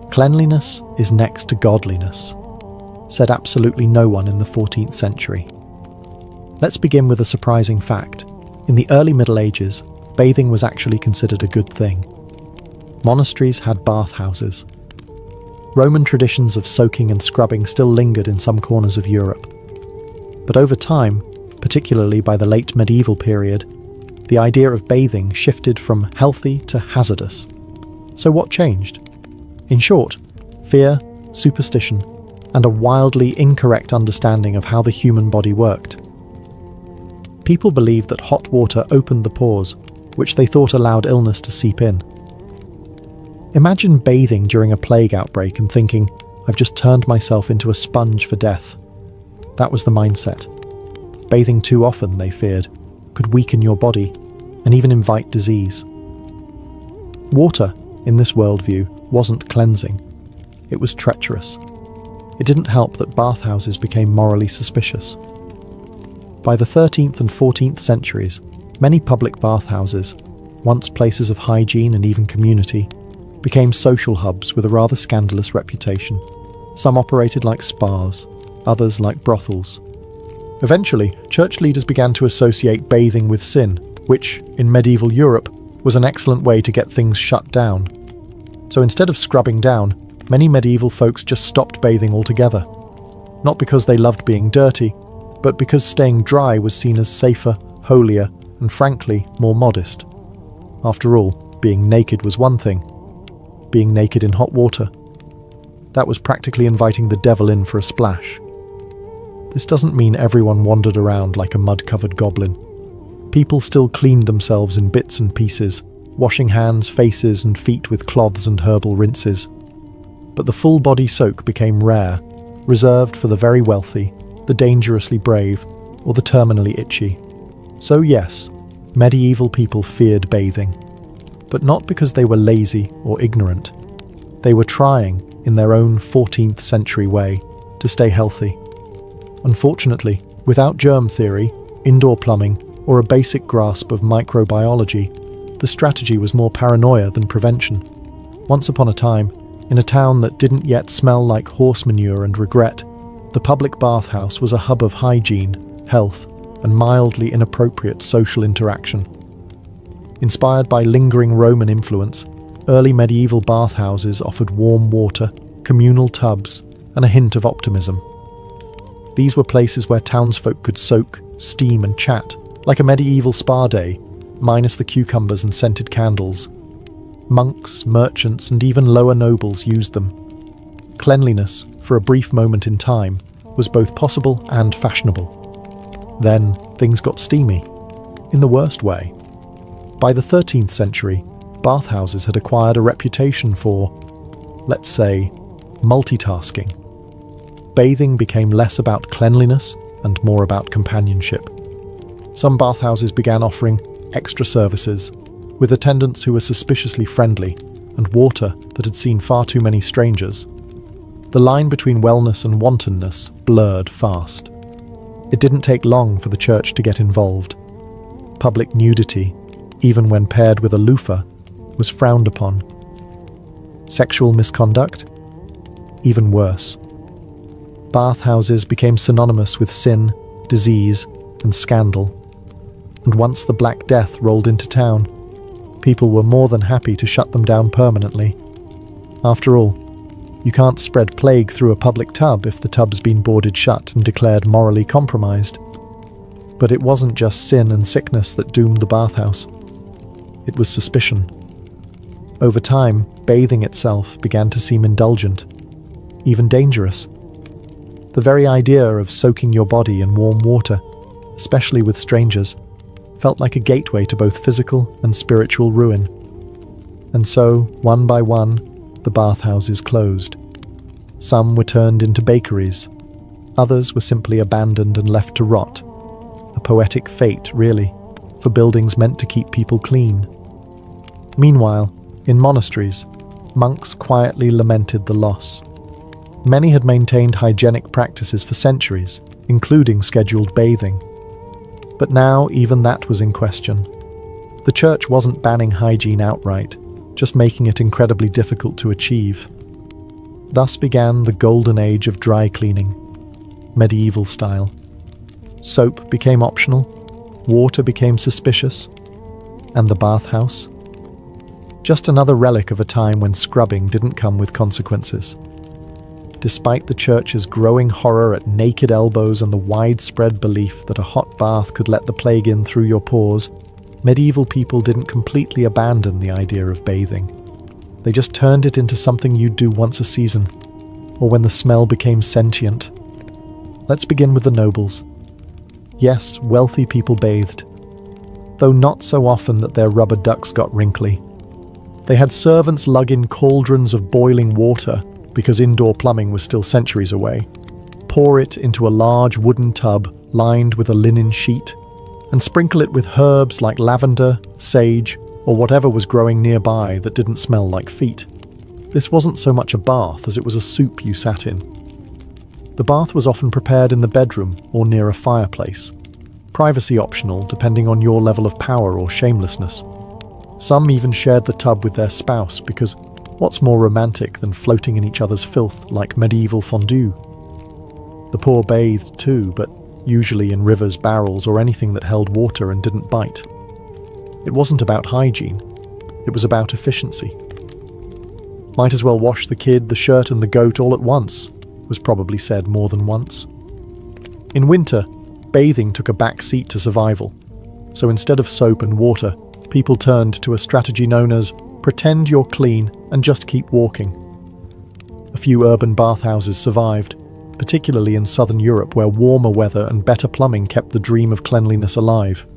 "Cleanliness is next to godliness," said absolutely no one in the 14th century. Let's begin with a surprising fact. In the early Middle Ages, bathing was actually considered a good thing. Monasteries had bathhouses. Roman traditions of soaking and scrubbing still lingered in some corners of Europe. But over time, particularly by the late medieval period, the idea of bathing shifted from healthy to hazardous. So what changed? In short, fear, superstition, and a wildly incorrect understanding of how the human body worked. People believed that hot water opened the pores, which they thought allowed illness to seep in. Imagine bathing during a plague outbreak and thinking, "I've just turned myself into a sponge for death." That was the mindset. Bathing too often, they feared, could weaken your body and even invite disease. Water, in this worldview, wasn't cleansing. It was treacherous. It didn't help that bathhouses became morally suspicious. By the 13th and 14th centuries, many public bathhouses, once places of hygiene and even community, became social hubs with a rather scandalous reputation. Some operated like spas, others like brothels. Eventually, church leaders began to associate bathing with sin, which, in medieval Europe, was an excellent way to get things shut down. So instead of scrubbing down, many medieval folks just stopped bathing altogether. Not because they loved being dirty, but because staying dry was seen as safer, holier, and frankly, more modest. After all, being naked was one thing. Being naked in hot water, that was practically inviting the devil in for a splash. This doesn't mean everyone wandered around like a mud-covered goblin. People still cleaned themselves in bits and pieces, washing hands, faces, and feet with cloths and herbal rinses. But the full-body soak became rare, reserved for the very wealthy, the dangerously brave, or the terminally itchy. So yes, medieval people feared bathing, but not because they were lazy or ignorant. They were trying, in their own 14th century way, to stay healthy. Unfortunately, without germ theory, indoor plumbing, or a basic grasp of microbiology, the strategy was more paranoia than prevention. Once upon a time, in a town that didn't yet smell like horse manure and regret, the public bathhouse was a hub of hygiene, health, and mildly inappropriate social interaction. Inspired by lingering Roman influence, early medieval bathhouses offered warm water, communal tubs, and a hint of optimism. These were places where townsfolk could soak, steam, and chat, like a medieval spa day, minus the cucumbers and scented candles. Monks, merchants, and even lower nobles used them. Cleanliness, for a brief moment in time, was both possible and fashionable. Then things got steamy, in the worst way. By the 13th century, bathhouses had acquired a reputation for, let's say, multitasking. Bathing became less about cleanliness and more about companionship. Some bathhouses began offering extra services, with attendants who were suspiciously friendly and water that had seen far too many strangers. The line between wellness and wantonness blurred fast. It didn't take long for the church to get involved. Public nudity, even when paired with a loofah, was frowned upon. Sexual misconduct? Even worse. Bathhouses became synonymous with sin, disease, and scandal. And once the Black Death rolled into town, people were more than happy to shut them down permanently. After all, you can't spread plague through a public tub if the tub's been boarded shut and declared morally compromised. But it wasn't just sin and sickness that doomed the bathhouse. It was suspicion. Over time, bathing itself began to seem indulgent, even dangerous. The very idea of soaking your body in warm water, especially with strangers, felt like a gateway to both physical and spiritual ruin. And so, one by one, the bathhouses closed. Some were turned into bakeries. Others were simply abandoned and left to rot. A poetic fate, really, for buildings meant to keep people clean. Meanwhile, in monasteries, monks quietly lamented the loss. Many had maintained hygienic practices for centuries, including scheduled bathing. But now even that was in question. The church wasn't banning hygiene outright, just making it incredibly difficult to achieve. Thus began the golden age of dry cleaning, medieval style. Soap became optional, water became suspicious, and the bathhouse? Just another relic of a time when scrubbing didn't come with consequences. Despite the church's growing horror at naked elbows and the widespread belief that a hot bath could let the plague in through your pores, medieval people didn't completely abandon the idea of bathing. They just turned it into something you'd do once a season, or when the smell became sentient. Let's begin with the nobles. Yes, wealthy people bathed, though not so often that their rubber ducks got wrinkly. They had servants lug in cauldrons of boiling water, because indoor plumbing was still centuries away, pour it into a large wooden tub lined with a linen sheet, and sprinkle it with herbs like lavender, sage, or whatever was growing nearby that didn't smell like feet. This wasn't so much a bath as it was a soup you sat in. The bath was often prepared in the bedroom or near a fireplace. Privacy optional depending on your level of power or shamelessness. Some even shared the tub with their spouse because what's more romantic than floating in each other's filth like medieval fondue? The poor bathed too, but usually in rivers, barrels, or anything that held water and didn't bite. It wasn't about hygiene, it was about efficiency. Might as well wash the kid, the shirt and the goat all at once, was probably said more than once. In winter, bathing took a back seat to survival, so instead of soap and water, people turned to a strategy known as pretend you're clean and just keep walking. A few urban bathhouses survived, particularly in southern Europe where warmer weather and better plumbing kept the dream of cleanliness alive.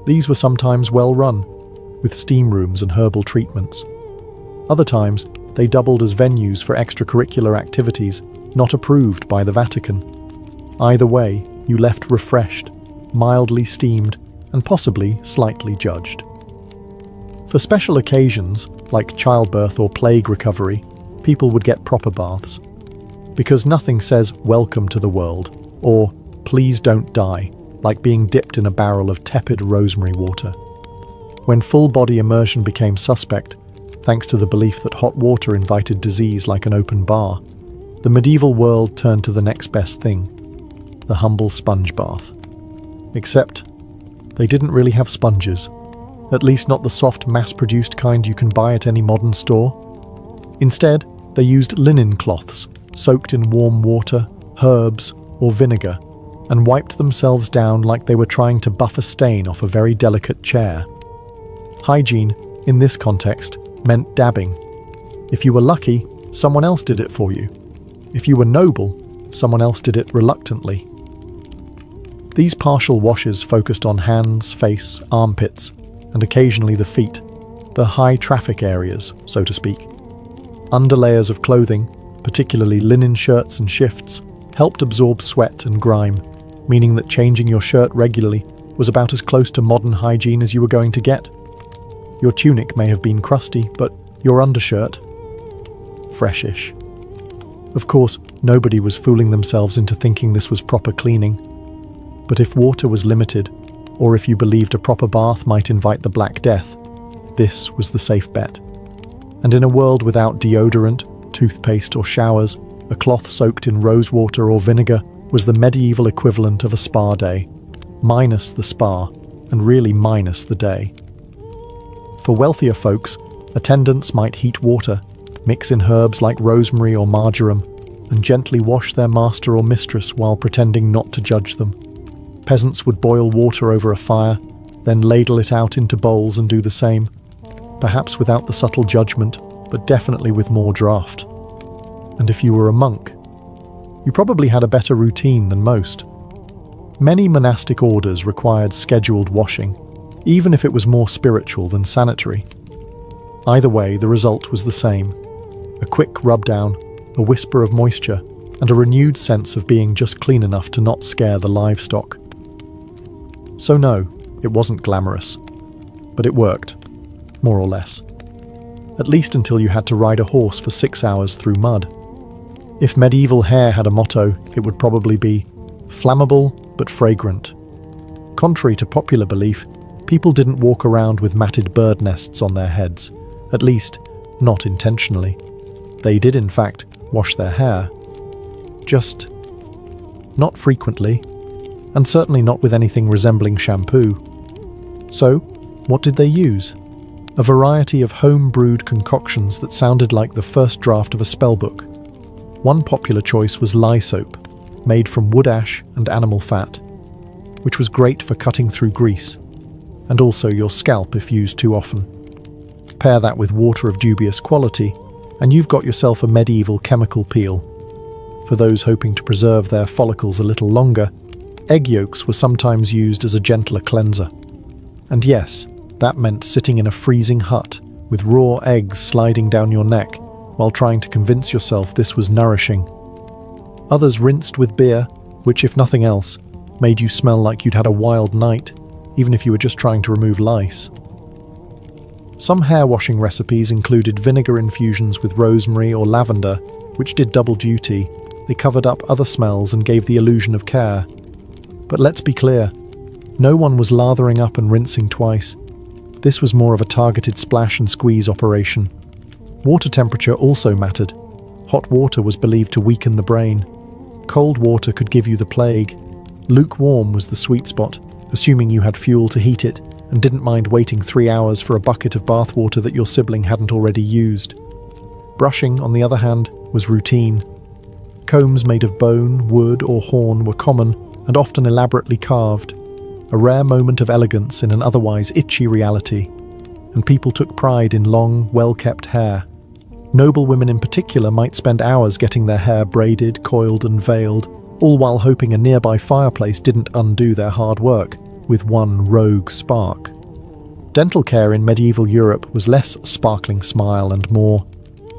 These were sometimes well run, with steam rooms and herbal treatments. Other times, they doubled as venues for extracurricular activities not approved by the Vatican. Either way, you left refreshed, mildly steamed, and possibly slightly judged. For special occasions, like childbirth or plague recovery, people would get proper baths. Because nothing says welcome to the world, or please don't die, like being dipped in a barrel of tepid rosemary water. When full-body immersion became suspect, thanks to the belief that hot water invited disease like an open bar, the medieval world turned to the next best thing, the humble sponge bath. Except, they didn't really have sponges, at least not the soft mass-produced kind you can buy at any modern store. Instead, they used linen cloths, soaked in warm water, herbs, or vinegar, and wiped themselves down like they were trying to buff a stain off a very delicate chair. Hygiene, in this context, meant dabbing. If you were lucky, someone else did it for you. If you were noble, someone else did it reluctantly. These partial washes focused on hands, face, armpits, and occasionally the feet, the high-traffic areas, so to speak. Underlayers of clothing, particularly linen shirts and shifts, helped absorb sweat and grime, meaning that changing your shirt regularly was about as close to modern hygiene as you were going to get. Your tunic may have been crusty, but your undershirt, freshish. Of course, nobody was fooling themselves into thinking this was proper cleaning. But if water was limited, or if you believed a proper bath might invite the Black Death, this was the safe bet. And in a world without deodorant, toothpaste or showers, a cloth soaked in rosewater or vinegar was the medieval equivalent of a spa day, minus the spa, and really minus the day. For wealthier folks, attendants might heat water, mix in herbs like rosemary or marjoram, and gently wash their master or mistress while pretending not to judge them. Peasants would boil water over a fire, then ladle it out into bowls and do the same, perhaps without the subtle judgment, but definitely with more draft. And if you were a monk, you probably had a better routine than most. Many monastic orders required scheduled washing, even if it was more spiritual than sanitary. Either way, the result was the same. A quick rub-down, a whisper of moisture, and a renewed sense of being just clean enough to not scare the livestock. So no, it wasn't glamorous. But it worked, more or less. At least until you had to ride a horse for 6 hours through mud. If medieval hair had a motto, it would probably be flammable but fragrant. Contrary to popular belief, people didn't walk around with matted bird nests on their heads, at least not intentionally. They did in fact wash their hair. Just not frequently, and certainly not with anything resembling shampoo. So, what did they use? A variety of home-brewed concoctions that sounded like the first draft of a spellbook. One popular choice was lye soap, made from wood ash and animal fat, which was great for cutting through grease, and also your scalp if used too often. Pair that with water of dubious quality, and you've got yourself a medieval chemical peel. For those hoping to preserve their follicles a little longer, egg yolks were sometimes used as a gentler cleanser. And yes, that meant sitting in a freezing hut with raw eggs sliding down your neck while trying to convince yourself this was nourishing. Others rinsed with beer, which, if nothing else, made you smell like you'd had a wild night, even if you were just trying to remove lice. Some hair washing recipes included vinegar infusions with rosemary or lavender, which did double duty. They covered up other smells and gave the illusion of care. But let's be clear, no one was lathering up and rinsing twice. This was more of a targeted splash and squeeze operation. Water temperature also mattered. Hot water was believed to weaken the brain. Cold water could give you the plague. Lukewarm was the sweet spot, assuming you had fuel to heat it and didn't mind waiting 3 hours for a bucket of bathwater that your sibling hadn't already used. Brushing, on the other hand, was routine. Combs made of bone, wood, or horn were common and often elaborately carved, a rare moment of elegance in an otherwise itchy reality, and people took pride in long, well-kept hair. Noble women in particular might spend hours getting their hair braided, coiled, and veiled, all while hoping a nearby fireplace didn't undo their hard work with one rogue spark. Dental care in medieval Europe was less sparkling smile and more,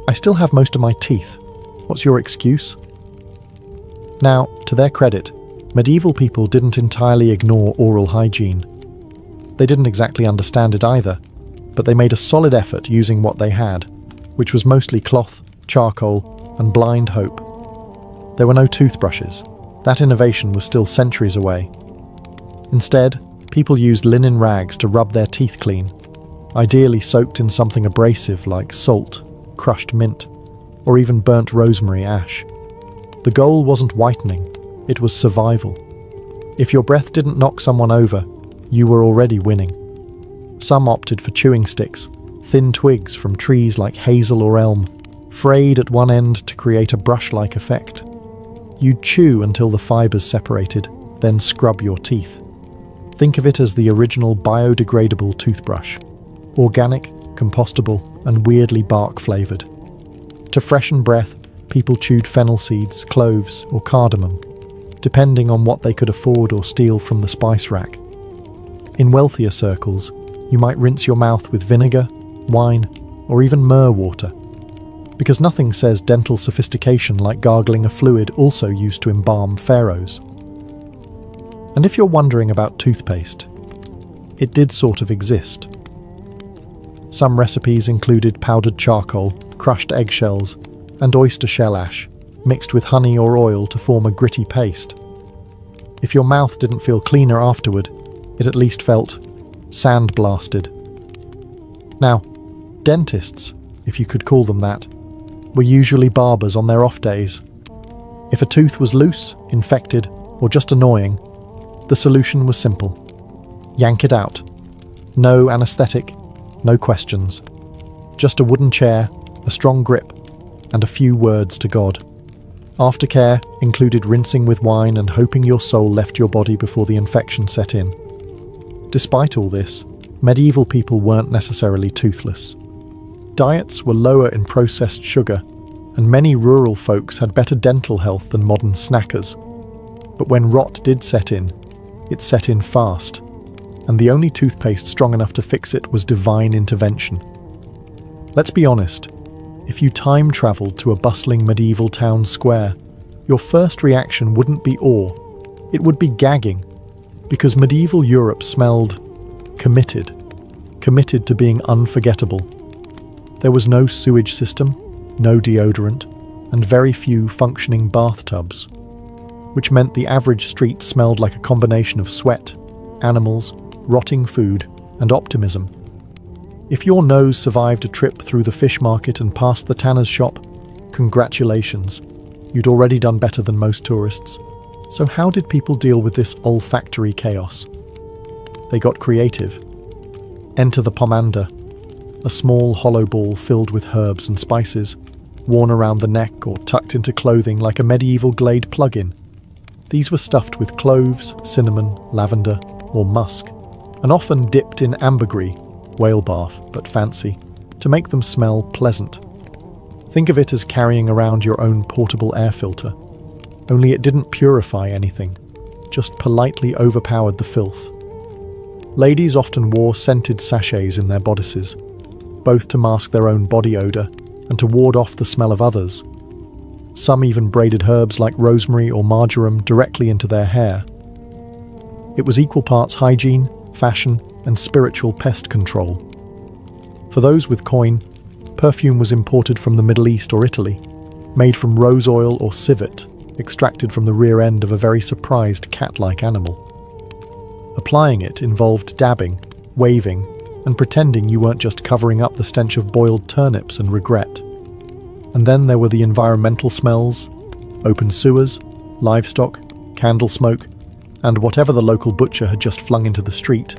"I still have most of my teeth. What's your excuse?" Now, to their credit, medieval people didn't entirely ignore oral hygiene. They didn't exactly understand it either, but they made a solid effort using what they had, which was mostly cloth, charcoal, and blind hope. There were no toothbrushes. That innovation was still centuries away. Instead, people used linen rags to rub their teeth clean, ideally soaked in something abrasive like salt, crushed mint, or even burnt rosemary ash. The goal wasn't whitening, it was survival. If your breath didn't knock someone over, you were already winning. Some opted for chewing sticks, thin twigs from trees like hazel or elm, frayed at one end to create a brush-like effect. You'd chew until the fibres separated, then scrub your teeth. Think of it as the original biodegradable toothbrush. Organic, compostable, and weirdly bark-flavoured. To freshen breath, people chewed fennel seeds, cloves, or cardamom, depending on what they could afford or steal from the spice rack. In wealthier circles, you might rinse your mouth with vinegar, wine, or even myrrh water, because nothing says dental sophistication like gargling a fluid also used to embalm pharaohs. And if you're wondering about toothpaste, it did sort of exist. Some recipes included powdered charcoal, crushed eggshells, and oyster shell ash, mixed with honey or oil to form a gritty paste. If your mouth didn't feel cleaner afterward, it at least felt sandblasted. Now, dentists, if you could call them that, were usually barbers on their off days. If a tooth was loose, infected, or just annoying, the solution was simple. Yank it out. No anaesthetic, no questions. Just a wooden chair, a strong grip, and a few words to God. Aftercare included rinsing with wine and hoping your soul left your body before the infection set in. Despite all this, medieval people weren't necessarily toothless. Diets were lower in processed sugar, and many rural folks had better dental health than modern snackers. But when rot did set in, it set in fast, and the only toothpaste strong enough to fix it was divine intervention. Let's be honest, if you time-travelled to a bustling medieval town square, your first reaction wouldn't be awe, it would be gagging, because medieval Europe smelled committed to being unforgettable. There was no sewage system, no deodorant, and very few functioning bathtubs, which meant the average street smelled like a combination of sweat, animals, rotting food, and optimism. If your nose survived a trip through the fish market and past the tanner's shop, Congratulations, you'd already done better than most tourists. So how did people deal with this olfactory chaos? They got creative. Enter the pomander, a small hollow ball filled with herbs and spices, worn around the neck or tucked into clothing like a medieval Glade plug-in. These were stuffed with cloves, cinnamon, lavender, or musk, and often dipped in ambergris, whale bath, but fancy, to make them smell pleasant. Think of it as carrying around your own portable air filter, only it didn't purify anything, just politely overpowered the filth. Ladies often wore scented sachets in their bodices, both to mask their own body odour and to ward off the smell of others. Some even braided herbs like rosemary or marjoram directly into their hair. It was equal parts hygiene, fashion, and spiritual pest control. For those with coin, perfume was imported from the Middle East or Italy, made from rose oil or civet, extracted from the rear end of a very surprised cat-like animal. Applying it involved dabbing, waving, and pretending you weren't just covering up the stench of boiled turnips and regret. And then there were the environmental smells, open sewers, livestock, candle smoke, and whatever the local butcher had just flung into the street.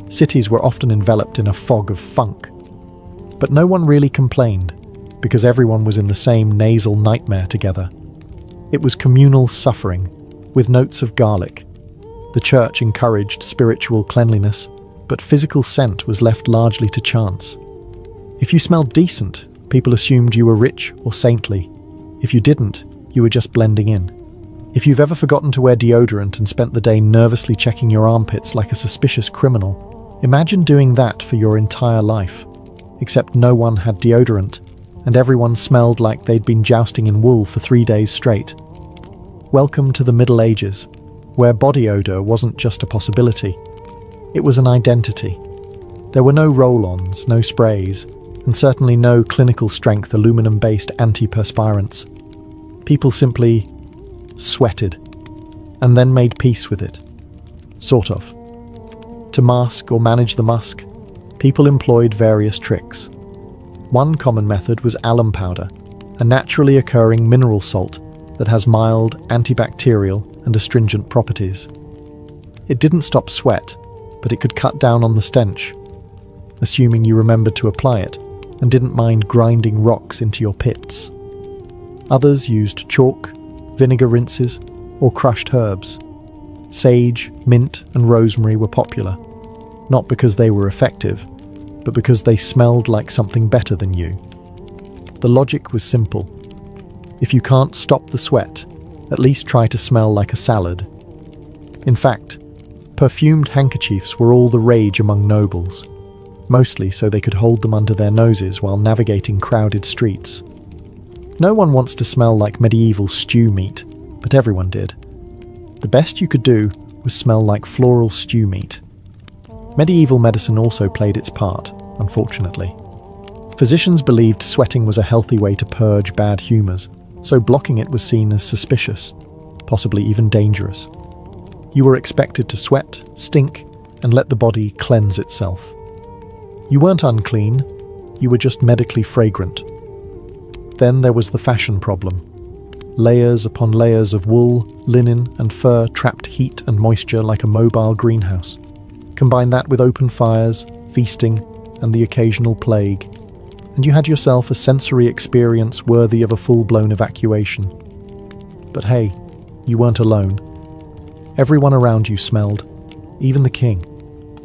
Cities were often enveloped in a fog of funk. But no one really complained, because everyone was in the same nasal nightmare together. It was communal suffering, with notes of garlic. The church encouraged spiritual cleanliness, but physical scent was left largely to chance. If you smelled decent, people assumed you were rich or saintly. If you didn't, you were just blending in. If you've ever forgotten to wear deodorant and spent the day nervously checking your armpits like a suspicious criminal, imagine doing that for your entire life. Except no one had deodorant, and everyone smelled like they'd been jousting in wool for 3 days straight. Welcome to the Middle Ages, where body odour wasn't just a possibility. It was an identity. There were no roll-ons, no sprays, and certainly no clinical-strength aluminum-based antiperspirants. People simply sweated, and then made peace with it. Sort of. To mask or manage the musk, people employed various tricks. One common method was alum powder, a naturally occurring mineral salt that has mild, antibacterial and astringent properties. It didn't stop sweat, but it could cut down on the stench, assuming you remembered to apply it and didn't mind grinding rocks into your pits. Others used chalk, vinegar rinses, or crushed herbs. Sage, mint, and rosemary were popular, not because they were effective, but because they smelled like something better than you. The logic was simple. If you can't stop the sweat, at least try to smell like a salad. In fact, perfumed handkerchiefs were all the rage among nobles, mostly so they could hold them under their noses while navigating crowded streets. No one wants to smell like medieval stew meat, but everyone did. The best you could do was smell like floral stew meat. Medieval medicine also played its part, unfortunately. Physicians believed sweating was a healthy way to purge bad humours, so blocking it was seen as suspicious, possibly even dangerous. You were expected to sweat, stink, and let the body cleanse itself. You weren't unclean, you were just medically fragrant. Then there was the fashion problem. Layers upon layers of wool, linen, and fur trapped heat and moisture like a mobile greenhouse. Combine that with open fires, feasting, and the occasional plague, and you had yourself a sensory experience worthy of a full-blown evacuation. But hey, you weren't alone. Everyone around you smelled, even the king,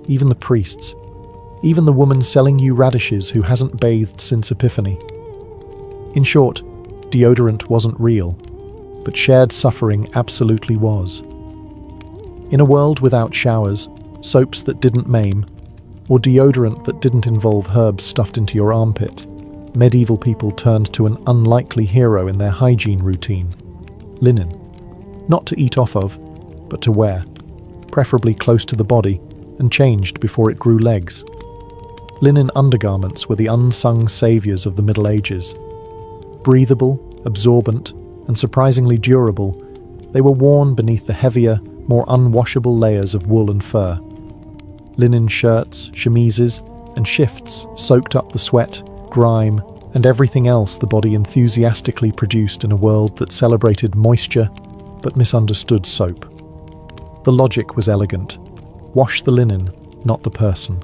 even the priests, even the woman selling you radishes who hasn't bathed since Epiphany. In short, deodorant wasn't real, but shared suffering absolutely was. In a world without showers, soaps that didn't maim, or deodorant that didn't involve herbs stuffed into your armpit, medieval people turned to an unlikely hero in their hygiene routine: linen. Not to eat off of, but to wear, preferably close to the body, and changed before it grew legs. Linen undergarments were the unsung saviours of the Middle Ages. Breathable, absorbent, and surprisingly durable, they were worn beneath the heavier, more unwashable layers of wool and fur. Linen shirts, chemises, and shifts soaked up the sweat, grime, and everything else the body enthusiastically produced in a world that celebrated moisture but misunderstood soap. The logic was elegant. Wash the linen, not the person.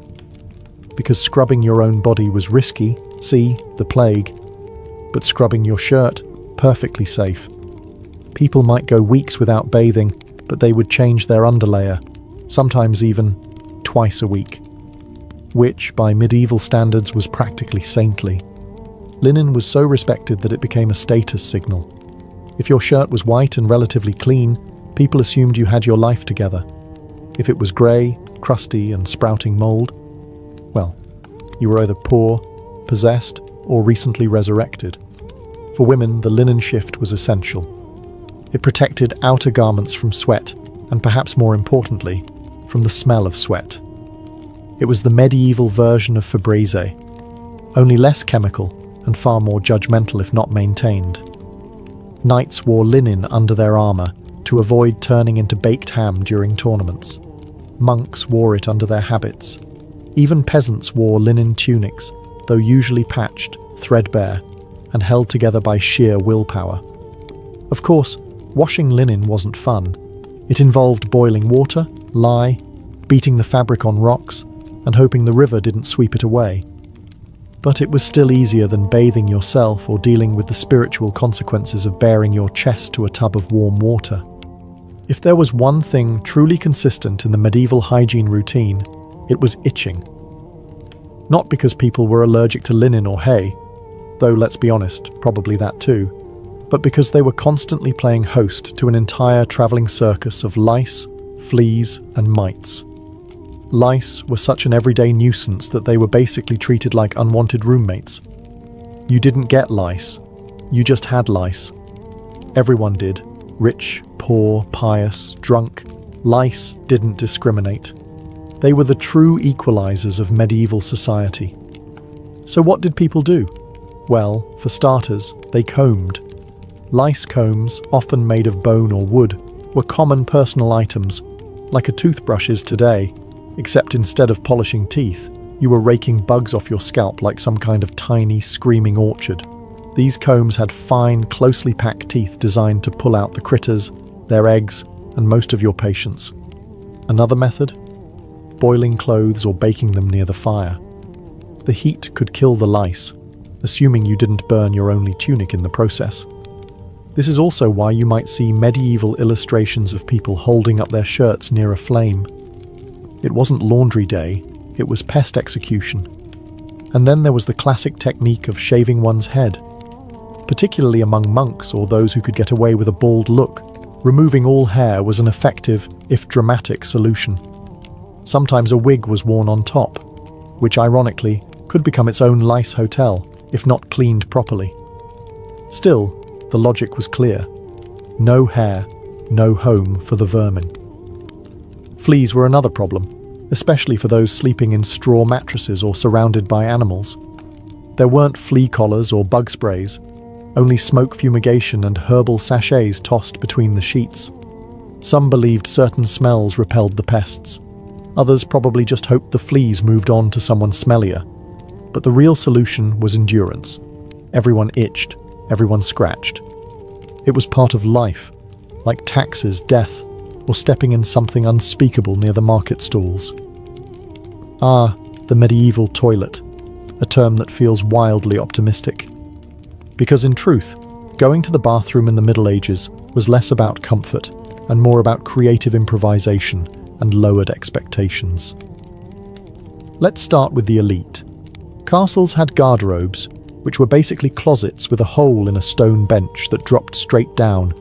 Because scrubbing your own body was risky, see, the plague, but scrubbing your shirt, perfectly safe. People might go weeks without bathing, but they would change their underlayer, sometimes even twice a week, which, by medieval standards, was practically saintly. Linen was so respected that it became a status signal. If your shirt was white and relatively clean, people assumed you had your life together. If it was grey, crusty and sprouting mould, well, you were either poor, possessed, or recently resurrected. For women, the linen shift was essential. It protected outer garments from sweat, and perhaps more importantly, from the smell of sweat. It was the medieval version of Febreze, only less chemical and far more judgmental if not maintained. Knights wore linen under their armour to avoid turning into baked ham during tournaments. Monks wore it under their habits. Even peasants wore linen tunics, though usually patched, threadbare, and held together by sheer willpower. Of course, washing linen wasn't fun. It involved boiling water, lye, beating the fabric on rocks, and hoping the river didn't sweep it away. But it was still easier than bathing yourself or dealing with the spiritual consequences of baring your chest to a tub of warm water. If there was one thing truly consistent in the medieval hygiene routine, it was itching. Not because people were allergic to linen or hay, though let's be honest, probably that too, but because they were constantly playing host to an entire travelling circus of lice, fleas, and mites. Lice were such an everyday nuisance that they were basically treated like unwanted roommates. You didn't get lice, you just had lice. Everyone did, rich, poor, pious, drunk. Lice didn't discriminate. They were the true equalizers of medieval society. So what did people do? Well, for starters, they combed. Lice combs, often made of bone or wood, were common personal items, like a toothbrush is today, except instead of polishing teeth, you were raking bugs off your scalp like some kind of tiny, screaming orchard. These combs had fine, closely packed teeth designed to pull out the critters, their eggs, and most of your patience. Another method? Boiling clothes or baking them near the fire. The heat could kill the lice, assuming you didn't burn your only tunic in the process. This is also why you might see medieval illustrations of people holding up their shirts near a flame. It wasn't laundry day, it was pest execution. And then there was the classic technique of shaving one's head. Particularly among monks or those who could get away with a bald look, removing all hair was an effective, if dramatic, solution. Sometimes a wig was worn on top, which ironically could become its own lice hotel if not cleaned properly. Still, the logic was clear. No hair, no home for the vermin. Fleas were another problem, especially for those sleeping in straw mattresses or surrounded by animals. There weren't flea collars or bug sprays, only smoke fumigation and herbal sachets tossed between the sheets. Some believed certain smells repelled the pests. Others probably just hoped the fleas moved on to someone smellier. But the real solution was endurance. Everyone itched, everyone scratched. It was part of life, like taxes, death, or stepping in something unspeakable near the market stalls. Ah, the medieval toilet, a term that feels wildly optimistic. Because in truth, going to the bathroom in the Middle Ages was less about comfort and more about creative improvisation and lowered expectations. Let's start with the elite. Castles had garderobes, which were basically closets with a hole in a stone bench that dropped straight down,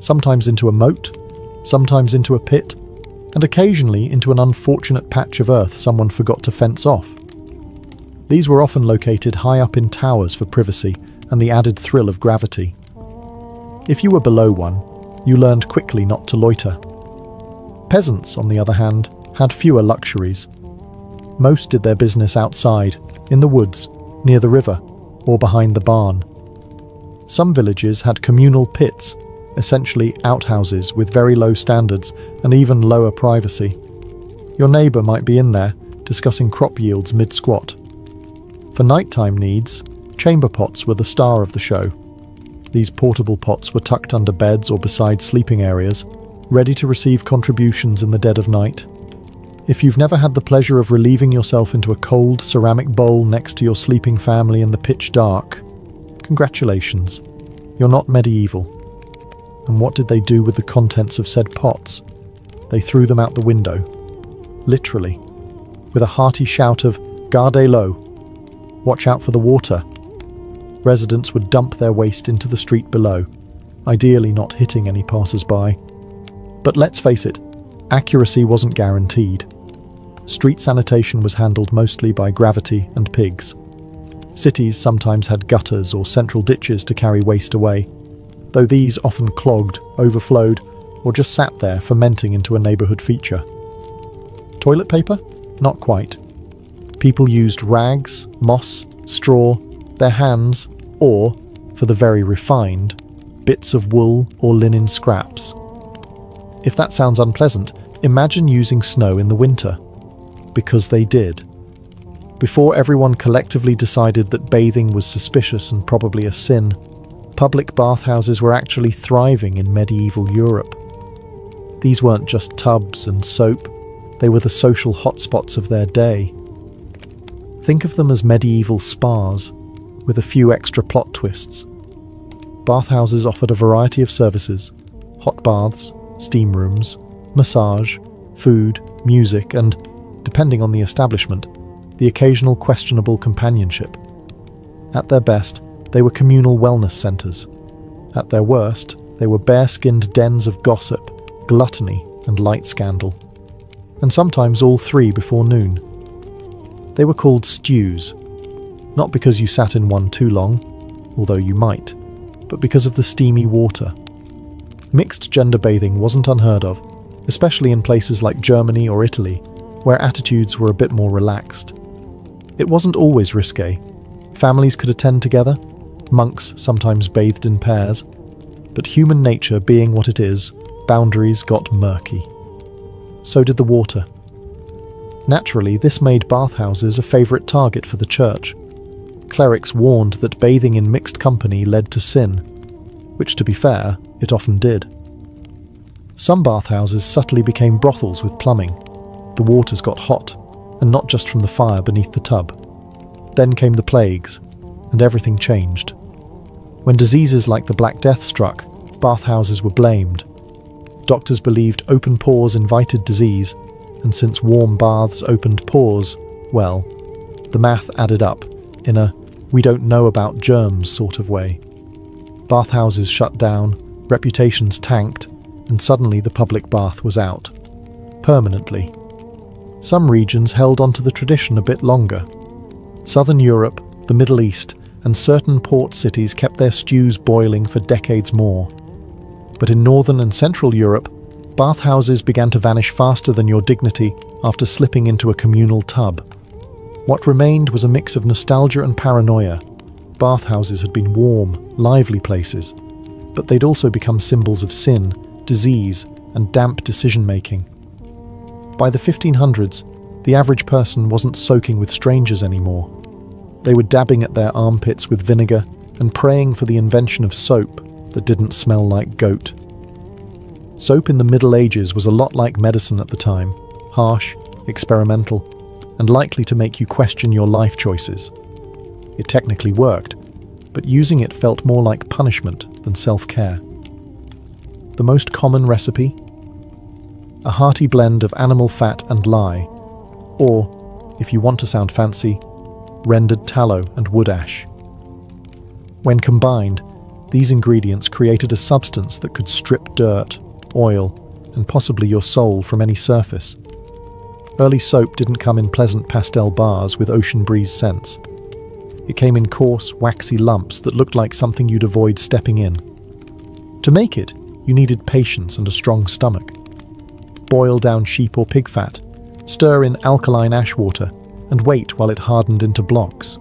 sometimes into a moat, sometimes into a pit, and occasionally into an unfortunate patch of earth someone forgot to fence off. These were often located high up in towers for privacy and the added thrill of gravity. If you were below one, you learned quickly not to loiter. Peasants, on the other hand, had fewer luxuries. Most did their business outside, in the woods, near the river, or behind the barn. Some villages had communal pits, essentially outhouses with very low standards and even lower privacy. Your neighbour might be in there, discussing crop yields mid-squat. For nighttime needs, Chamber pots were the star of the show. These portable pots were tucked under beds or beside sleeping areas, ready to receive contributions in the dead of night. If you've never had the pleasure of relieving yourself into a cold ceramic bowl next to your sleeping family in the pitch dark, congratulations, you're not medieval. And what did they do with the contents of said pots? They threw them out the window. Literally. With a hearty shout of, "Garde l'eau! Watch out for the water!" Residents would dump their waste into the street below, ideally not hitting any passers-by. But let's face it, accuracy wasn't guaranteed. Street sanitation was handled mostly by gravity and pigs. Cities sometimes had gutters or central ditches to carry waste away, though these often clogged, overflowed, or just sat there fermenting into a neighbourhood feature. Toilet paper? Not quite. People used rags, moss, straw, their hands, or, for the very refined, bits of wool or linen scraps. If that sounds unpleasant, imagine using snow in the winter. Because they did. Before everyone collectively decided that bathing was suspicious and probably a sin, public bathhouses were actually thriving in medieval Europe. These weren't just tubs and soap, they were the social hotspots of their day. Think of them as medieval spas, with a few extra plot twists. Bathhouses offered a variety of services: hot baths, steam rooms, massage, food, music, and, depending on the establishment, the occasional questionable companionship. At their best, they were communal wellness centres. At their worst, they were bare-skinned dens of gossip, gluttony, and light scandal. And sometimes all three before noon. They were called stews, not because you sat in one too long, although you might, but because of the steamy water. Mixed gender bathing wasn't unheard of, especially in places like Germany or Italy, where attitudes were a bit more relaxed. It wasn't always risque. Families could attend together, monks sometimes bathed in pairs, but human nature being what it is, boundaries got murky. So did the water. Naturally, this made bathhouses a favourite target for the church. Clerics warned that bathing in mixed company led to sin, which, to be fair, it often did. Some bathhouses subtly became brothels with plumbing. The waters got hot, and not just from the fire beneath the tub. Then came the plagues, and everything changed. When diseases like the Black Death struck, bathhouses were blamed. Doctors believed open pores invited disease, and since warm baths opened pores, well, the math added up in a we don't know about germs sort of way. Bathhouses shut down, reputations tanked, and suddenly the public bath was out. Permanently. Some regions held onto the tradition a bit longer. Southern Europe, the Middle East, and certain port cities kept their stews boiling for decades more. But in Northern and Central Europe, bathhouses began to vanish faster than your dignity after slipping into a communal tub. What remained was a mix of nostalgia and paranoia. Bathhouses had been warm, lively places, but they'd also become symbols of sin, disease, and damp decision-making. By the 1500s, the average person wasn't soaking with strangers anymore. They were dabbing at their armpits with vinegar and praying for the invention of soap that didn't smell like goat. Soap in the Middle Ages was a lot like medicine at the time, harsh, experimental, and likely to make you question your life choices. It technically worked, but using it felt more like punishment than self-care. The most common recipe? A hearty blend of animal fat and lye, or, if you want to sound fancy, rendered tallow and wood ash. When combined, these ingredients created a substance that could strip dirt, oil, and possibly your soul from any surface. Early soap didn't come in pleasant pastel bars with ocean breeze scents. It came in coarse, waxy lumps that looked like something you'd avoid stepping in. To make it, you needed patience and a strong stomach. Boil down sheep or pig fat, stir in alkaline ash water, and wait while it hardened into blocks.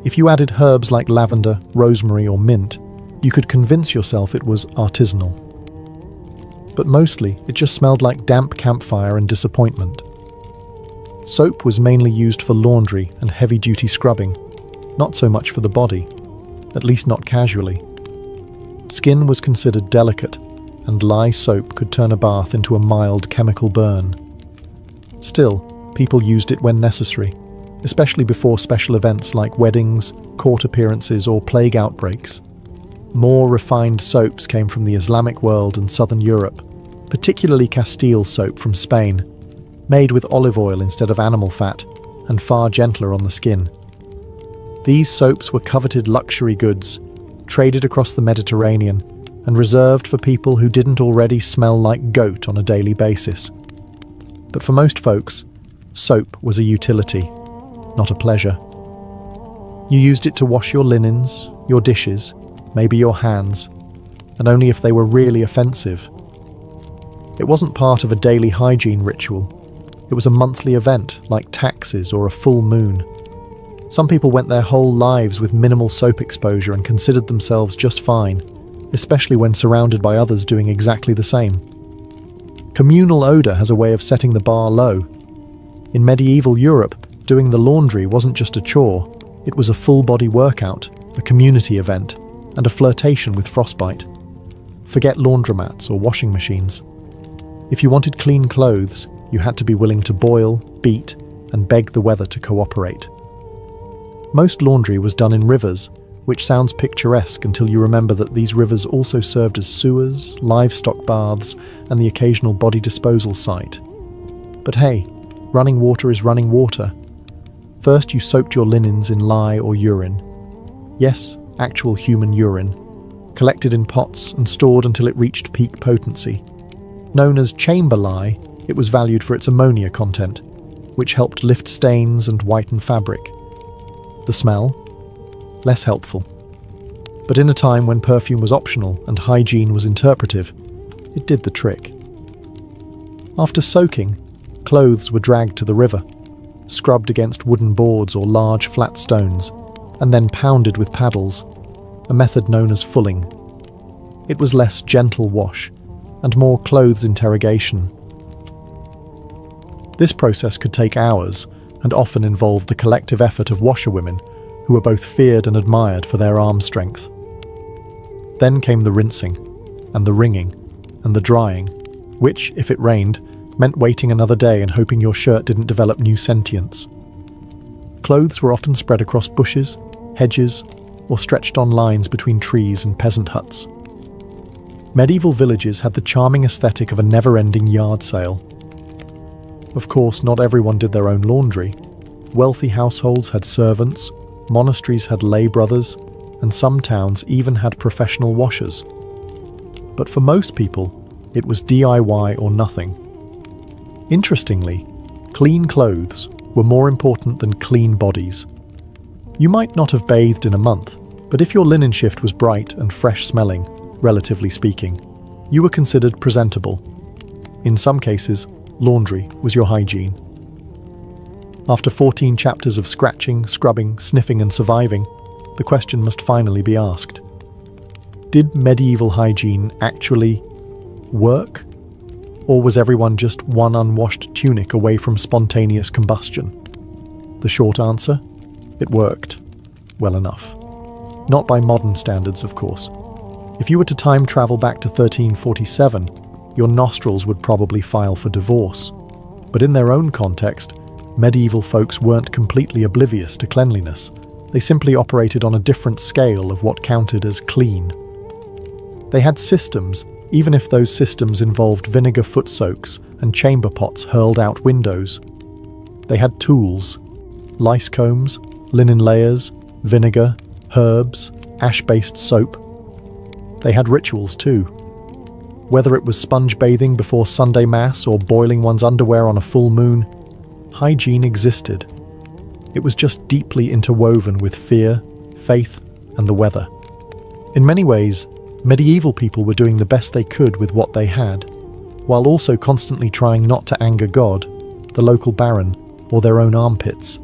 If you added herbs like lavender, rosemary, or mint, you could convince yourself it was artisanal. But mostly, it just smelled like damp campfire and disappointment. Soap was mainly used for laundry and heavy-duty scrubbing, not so much for the body, at least not casually. Skin was considered delicate, and lye soap could turn a bath into a mild chemical burn. Still, people used it when necessary, especially before special events like weddings, court appearances, or plague outbreaks. More refined soaps came from the Islamic world and southern Europe, particularly Castile soap from Spain, made with olive oil instead of animal fat, and far gentler on the skin. These soaps were coveted luxury goods, traded across the Mediterranean, and reserved for people who didn't already smell like goat on a daily basis. But for most folks, soap was a utility, not a pleasure. You used it to wash your linens, your dishes, maybe your hands, and only if they were really offensive. It wasn't part of a daily hygiene ritual. It was a monthly event, like taxes or a full moon. Some people went their whole lives with minimal soap exposure and considered themselves just fine, especially when surrounded by others doing exactly the same. Communal odour has a way of setting the bar low. In medieval Europe, doing the laundry wasn't just a chore, it was a full-body workout, a community event, and a flirtation with frostbite. Forget laundromats or washing machines. If you wanted clean clothes, you had to be willing to boil, beat, and beg the weather to cooperate. Most laundry was done in rivers, which sounds picturesque until you remember that these rivers also served as sewers, livestock baths, and the occasional body disposal site. But hey, running water is running water. First you soaked your linens in lye or urine. Yes, actual human urine, collected in pots and stored until it reached peak potency. Known as chamber lye, it was valued for its ammonia content, which helped lift stains and whiten fabric. The smell? Less helpful. But in a time when perfume was optional and hygiene was interpretive, it did the trick. After soaking, clothes were dragged to the river, scrubbed against wooden boards or large flat stones, and then pounded with paddles, a method known as fulling. It was less gentle wash, and more clothes interrogation. This process could take hours, and often involved the collective effort of washerwomen, who were both feared and admired for their arm strength. Then came the rinsing, and the wringing, and the drying, which, if it rained, meant waiting another day and hoping your shirt didn't develop new sentience. Clothes were often spread across bushes, hedges, or stretched on lines between trees and peasant huts. Medieval villages had the charming aesthetic of a never-ending yard sale. Of course, not everyone did their own laundry. Wealthy households had servants, monasteries had lay brothers, and some towns even had professional washers. But for most people, it was DIY or nothing. Interestingly, clean clothes were more important than clean bodies. You might not have bathed in a month, but if your linen shift was bright and fresh-smelling, relatively speaking, you were considered presentable. In some cases, laundry was your hygiene. After 14 chapters of scratching, scrubbing, sniffing and surviving, the question must finally be asked. Did medieval hygiene actually work? Or was everyone just one unwashed tunic away from spontaneous combustion? The short answer? It worked. Well enough. Not by modern standards, of course. If you were to time travel back to 1347, your nostrils would probably file for divorce. But in their own context, medieval folks weren't completely oblivious to cleanliness. They simply operated on a different scale of what counted as clean. They had systems, even if those systems involved vinegar foot soaks and chamber pots hurled out windows. They had tools: lice combs, linen layers, vinegar, herbs, ash-based soap. They had rituals too. Whether it was sponge bathing before Sunday Mass or boiling one's underwear on a full moon, hygiene existed. It was just deeply interwoven with fear, faith, and the weather. In many ways, medieval people were doing the best they could with what they had, while also constantly trying not to anger God, the local baron, or their own armpits.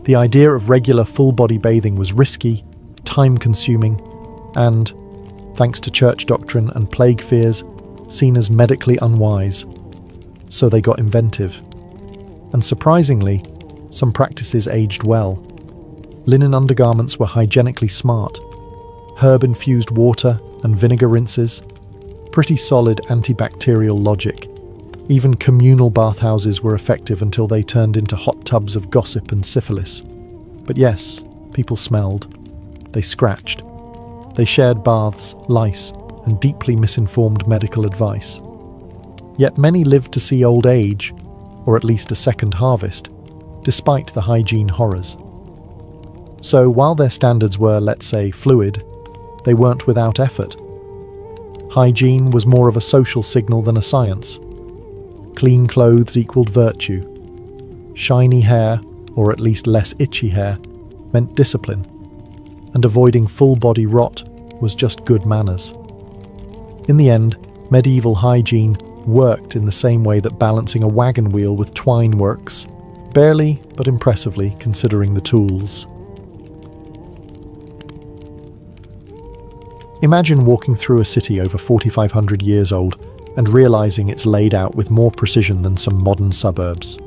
The idea of regular full-body bathing was risky, time-consuming, and, thanks to church doctrine and plague fears, seen as medically unwise. So they got inventive. And surprisingly, some practices aged well. Linen undergarments were hygienically smart. Herb-infused water and vinegar rinses. Pretty solid antibacterial logic. Even communal bathhouses were effective until they turned into hot tubs of gossip and syphilis. But yes, people smelled. They scratched. They shared baths, lice, and deeply misinformed medical advice. Yet many lived to see old age, or at least a second harvest, despite the hygiene horrors. So while their standards were, let's say, fluid, they weren't without effort. Hygiene was more of a social signal than a science. Clean clothes equaled virtue. Shiny hair, or at least less itchy hair, meant discipline. And avoiding full-body rot was just good manners. In the end, medieval hygiene worked in the same way that balancing a wagon wheel with twine works, barely but impressively considering the tools. Imagine walking through a city over 4,500 years old and realizing it's laid out with more precision than some modern suburbs.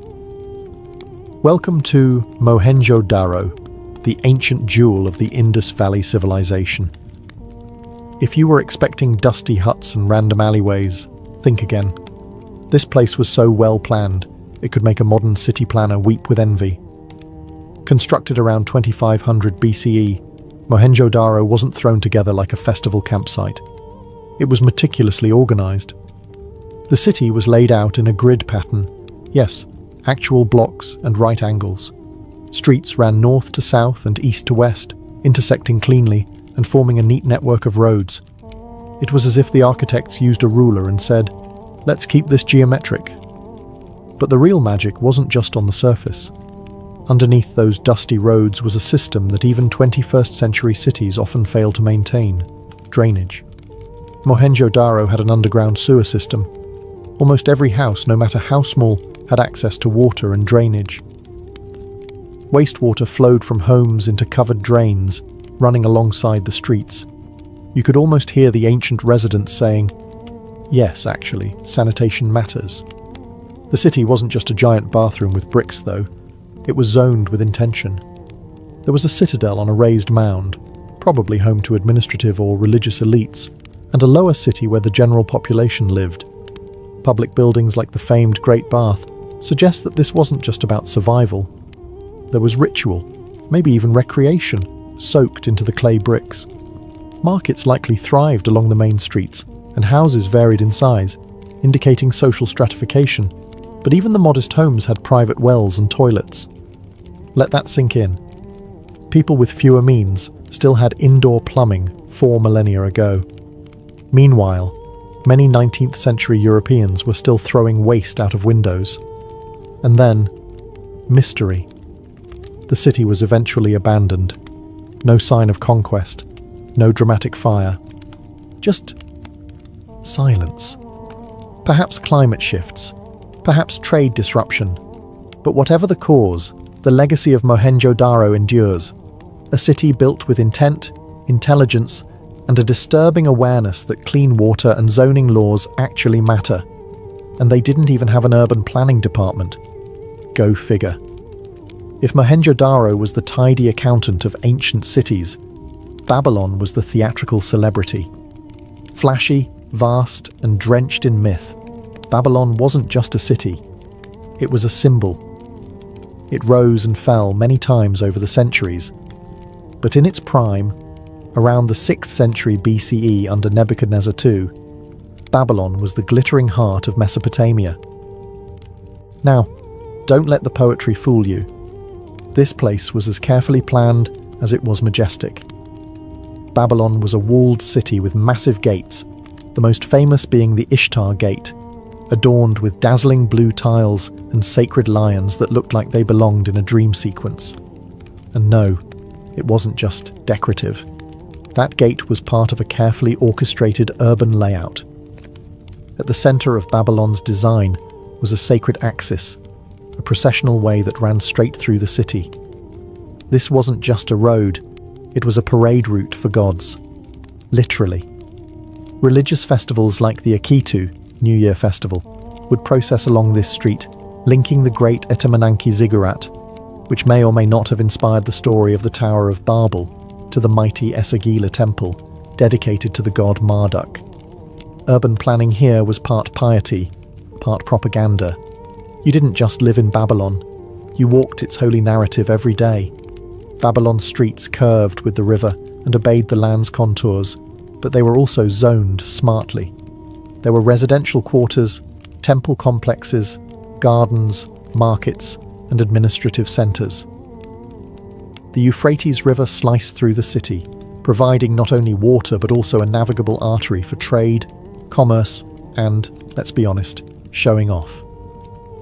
Welcome to Mohenjo-Daro, the ancient jewel of the Indus Valley civilization. If you were expecting dusty huts and random alleyways, think again. This place was so well planned, it could make a modern city planner weep with envy. Constructed around 2500 BCE, Mohenjo-Daro wasn't thrown together like a festival campsite. It was meticulously organized. The city was laid out in a grid pattern. Yes, actual blocks and right angles. Streets ran north to south and east to west, intersecting cleanly and forming a neat network of roads. It was as if the architects used a ruler and said, "Let's keep this geometric." But the real magic wasn't just on the surface. Underneath those dusty roads was a system that even 21st century cities often fail to maintain: drainage. Mohenjo-Daro had an underground sewer system. Almost every house, no matter how small, had access to water and drainage. Wastewater flowed from homes into covered drains, running alongside the streets. You could almost hear the ancient residents saying, "Yes, actually, sanitation matters." The city wasn't just a giant bathroom with bricks, though. It was zoned with intention. There was a citadel on a raised mound, probably home to administrative or religious elites, and a lower city where the general population lived. Public buildings like the famed Great Bath suggest that this wasn't just about survival. There was ritual, maybe even recreation, soaked into the clay bricks. Markets likely thrived along the main streets, and houses varied in size, indicating social stratification, but even the modest homes had private wells and toilets. Let that sink in. People with fewer means still had indoor plumbing 4 millennia ago. Meanwhile, many 19th century Europeans were still throwing waste out of windows. And then, mystery. The city was eventually abandoned. No sign of conquest, no dramatic fire. Just silence. Perhaps climate shifts, perhaps trade disruption. But whatever the cause, the legacy of Mohenjo-Daro endures. A city built with intent, intelligence, and a disturbing awareness that clean water and zoning laws actually matter. And they didn't even have an urban planning department. Go figure. If Mohenjo-Daro was the tidy accountant of ancient cities, Babylon was the theatrical celebrity. Flashy, vast, and drenched in myth, Babylon wasn't just a city. It was a symbol. It rose and fell many times over the centuries. But in its prime, around the 6th century BCE under Nebuchadnezzar II, Babylon was the glittering heart of Mesopotamia. Now, don't let the poetry fool you. This place was as carefully planned as it was majestic. Babylon was a walled city with massive gates, the most famous being the Ishtar Gate, adorned with dazzling blue tiles and sacred lions that looked like they belonged in a dream sequence. And no, it wasn't just decorative. That gate was part of a carefully orchestrated urban layout. At the centre of Babylon's design was a sacred axis, a processional way that ran straight through the city. This wasn't just a road, it was a parade route for gods. Literally. Religious festivals like the Akitu, New Year Festival, would process along this street, linking the great Etemenanki ziggurat, which may or may not have inspired the story of the Tower of Babel to the mighty Esagila temple, dedicated to the god Marduk. Urban planning here was part piety, part propaganda. You didn't just live in Babylon, you walked its holy narrative every day. Babylon's streets curved with the river and obeyed the land's contours, but they were also zoned smartly. There were residential quarters, temple complexes, gardens, markets, and administrative centres. The Euphrates River sliced through the city, providing not only water but also a navigable artery for trade, commerce, and, let's be honest, showing off.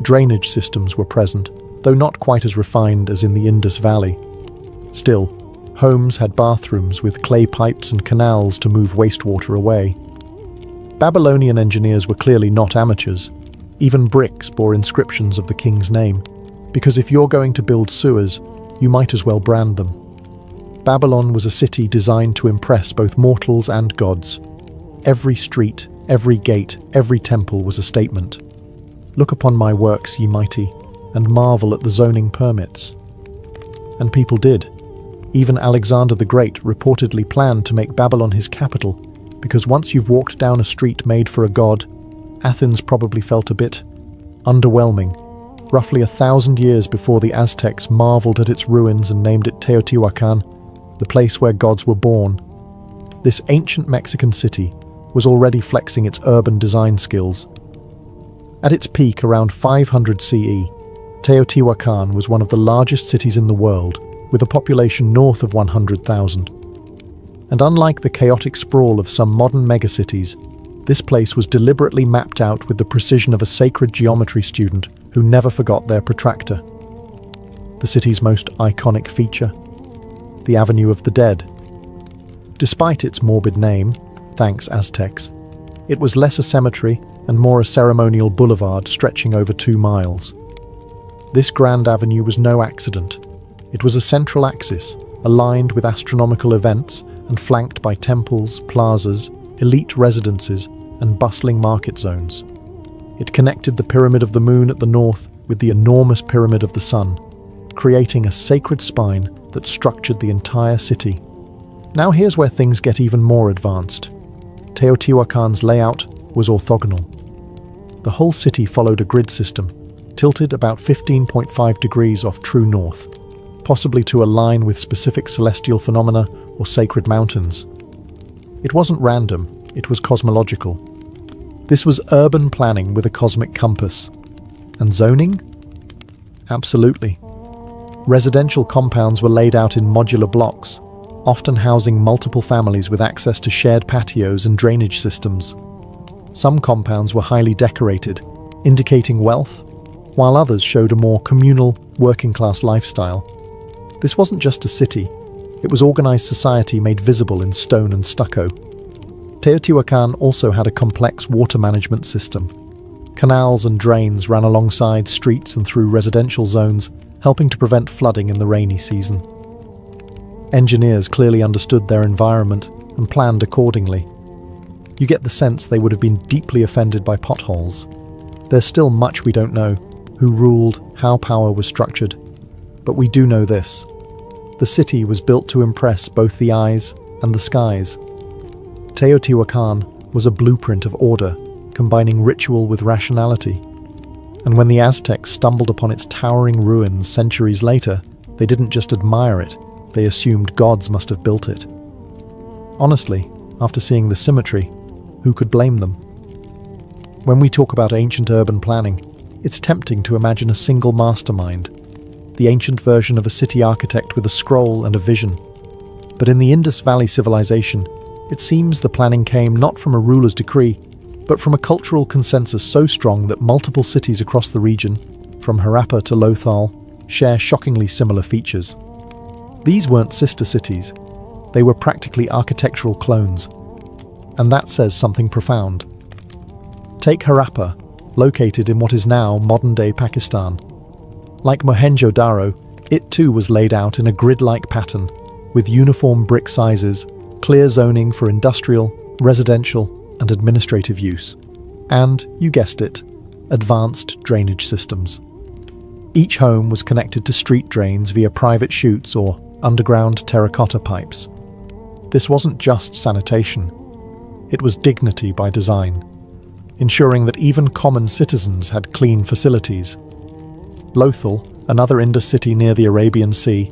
Drainage systems were present, though not quite as refined as in the Indus Valley. Still, homes had bathrooms with clay pipes and canals to move wastewater away. Babylonian engineers were clearly not amateurs. Even bricks bore inscriptions of the king's name, because if you're going to build sewers, you might as well brand them. Babylon was a city designed to impress both mortals and gods. Every street, every gate, every temple was a statement. Look upon my works, ye mighty, and marvel at the zoning permits. And people did. Even Alexander the Great reportedly planned to make Babylon his capital, because once you've walked down a street made for a god, Athens probably felt a bit underwhelming. Roughly 1,000 years before the Aztecs marveled at its ruins and named it Teotihuacan, the place where gods were born. This ancient Mexican city was already flexing its urban design skills. At its peak around 500 CE, Teotihuacan was one of the largest cities in the world, with a population north of 100,000. And unlike the chaotic sprawl of some modern megacities, this place was deliberately mapped out with the precision of a sacred geometry student who never forgot their protractor. The city's most iconic feature? The Avenue of the Dead. Despite its morbid name, thanks Aztecs, it was less a cemetery and more a ceremonial boulevard stretching over 2 miles. This grand avenue was no accident. It was a central axis, aligned with astronomical events and flanked by temples, plazas, elite residences, and bustling market zones. It connected the Pyramid of the Moon at the north with the enormous Pyramid of the Sun, creating a sacred spine that structured the entire city. Now here's where things get even more advanced. Teotihuacan's layout was orthogonal. The whole city followed a grid system, tilted about 15.5 degrees off true north, possibly to align with specific celestial phenomena or sacred mountains. It wasn't random, it was cosmological. This was urban planning with a cosmic compass. And zoning? Absolutely. Residential compounds were laid out in modular blocks, often housing multiple families with access to shared patios and drainage systems. Some compounds were highly decorated, indicating wealth, while others showed a more communal, working-class lifestyle. This wasn't just a city, it was organized society made visible in stone and stucco. Teotihuacan also had a complex water management system. Canals and drains ran alongside streets and through residential zones, helping to prevent flooding in the rainy season. Engineers clearly understood their environment and planned accordingly. You get the sense they would have been deeply offended by potholes. There's still much we don't know: who ruled, how power was structured. But we do know this: the city was built to impress both the eyes and the skies. Teotihuacan was a blueprint of order, combining ritual with rationality. And when the Aztecs stumbled upon its towering ruins centuries later, they didn't just admire it, they assumed gods must have built it. Honestly, after seeing the symmetry, who could blame them? When we talk about ancient urban planning, it's tempting to imagine a single mastermind, the ancient version of a city architect with a scroll and a vision. But in the Indus Valley civilization, it seems the planning came not from a ruler's decree, but from a cultural consensus so strong that multiple cities across the region, from Harappa to Lothal, share shockingly similar features. These weren't sister cities, they were practically architectural clones. And that says something profound. Take Harappa, located in what is now modern-day Pakistan. Like Mohenjo-Daro, it too was laid out in a grid-like pattern, with uniform brick sizes, clear zoning for industrial, residential, and administrative use. And, you guessed it, advanced drainage systems. Each home was connected to street drains via private chutes or underground terracotta pipes. This wasn't just sanitation. It was dignity by design, ensuring that even common citizens had clean facilities. Lothal, another Indus city near the Arabian Sea,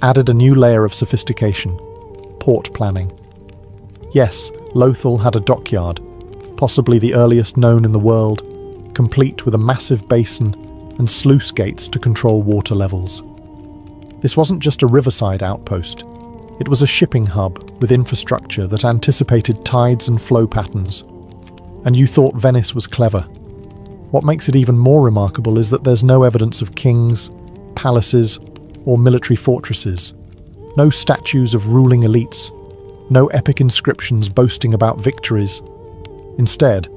added a new layer of sophistication: port planning. Yes, Lothal had a dockyard, possibly the earliest known in the world, complete with a massive basin and sluice gates to control water levels. This wasn't just a riverside outpost. It was a shipping hub with infrastructure that anticipated tides and flow patterns. And you thought Venice was clever. What makes it even more remarkable is that there's no evidence of kings, palaces, or military fortresses. No statues of ruling elites. No epic inscriptions boasting about victories. Instead,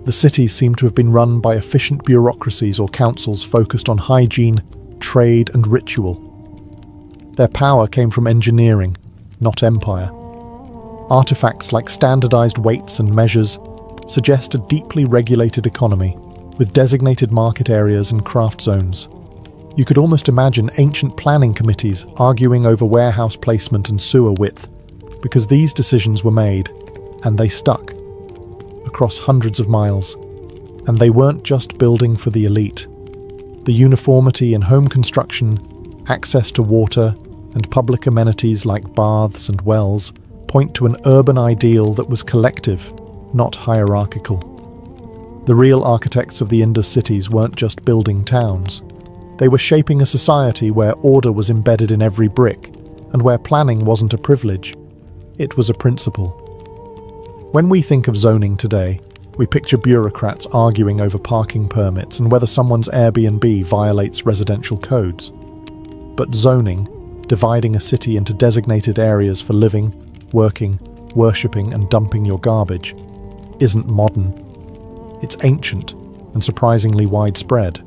the cities seem to have been run by efficient bureaucracies or councils focused on hygiene, trade, and ritual. Their power came from engineering, not empire. Artifacts like standardized weights and measures suggest a deeply regulated economy, with designated market areas and craft zones. You could almost imagine ancient planning committees arguing over warehouse placement and sewer width, because these decisions were made, and they stuck, across hundreds of miles. And they weren't just building for the elite. The uniformity in home construction, access to water, and public amenities like baths and wells point to an urban ideal that was collective, not hierarchical. The real architects of the Indus cities weren't just building towns. They were shaping a society where order was embedded in every brick, and where planning wasn't a privilege. It was a principle. When we think of zoning today, we picture bureaucrats arguing over parking permits and whether someone's Airbnb violates residential codes. But zoning, dividing a city into designated areas for living, working, worshipping, and dumping your garbage, isn't modern. It's ancient and surprisingly widespread.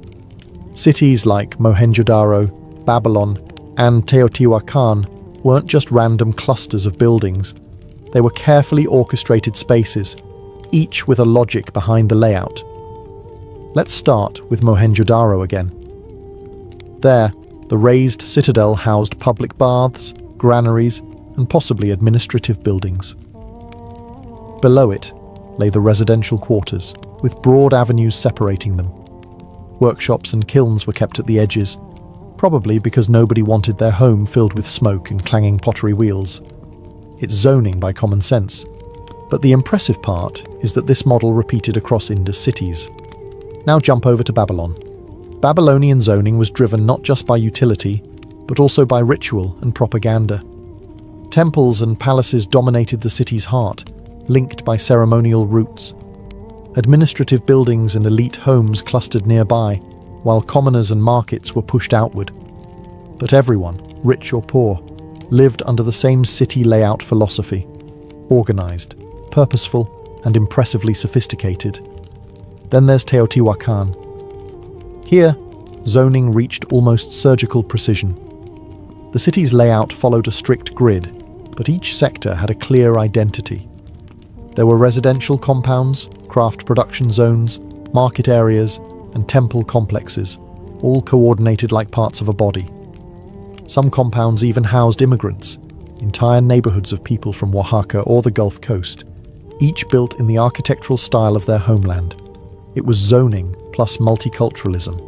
Cities like Mohenjo-daro, Babylon, and Teotihuacan weren't just random clusters of buildings. They were carefully orchestrated spaces, each with a logic behind the layout. Let's start with Mohenjo-daro again. There, the raised citadel housed public baths, granaries, and possibly administrative buildings. Below it lay the residential quarters, with broad avenues separating them. Workshops and kilns were kept at the edges, probably because nobody wanted their home filled with smoke and clanging pottery wheels. It's zoning by common sense. But the impressive part is that this model repeated across Indus cities. Now jump over to Babylon. Babylonian zoning was driven not just by utility, but also by ritual and propaganda. Temples and palaces dominated the city's heart, linked by ceremonial routes. Administrative buildings and elite homes clustered nearby, while commoners and markets were pushed outward. But everyone, rich or poor, lived under the same city layout philosophy: organized, purposeful, and impressively sophisticated. Then there's Teotihuacan. Here, zoning reached almost surgical precision. The city's layout followed a strict grid, but each sector had a clear identity. There were residential compounds, craft production zones, market areas, and temple complexes, all coordinated like parts of a body. Some compounds even housed immigrants, entire neighborhoods of people from Oaxaca or the Gulf Coast, each built in the architectural style of their homeland. It was zoning plus multiculturalism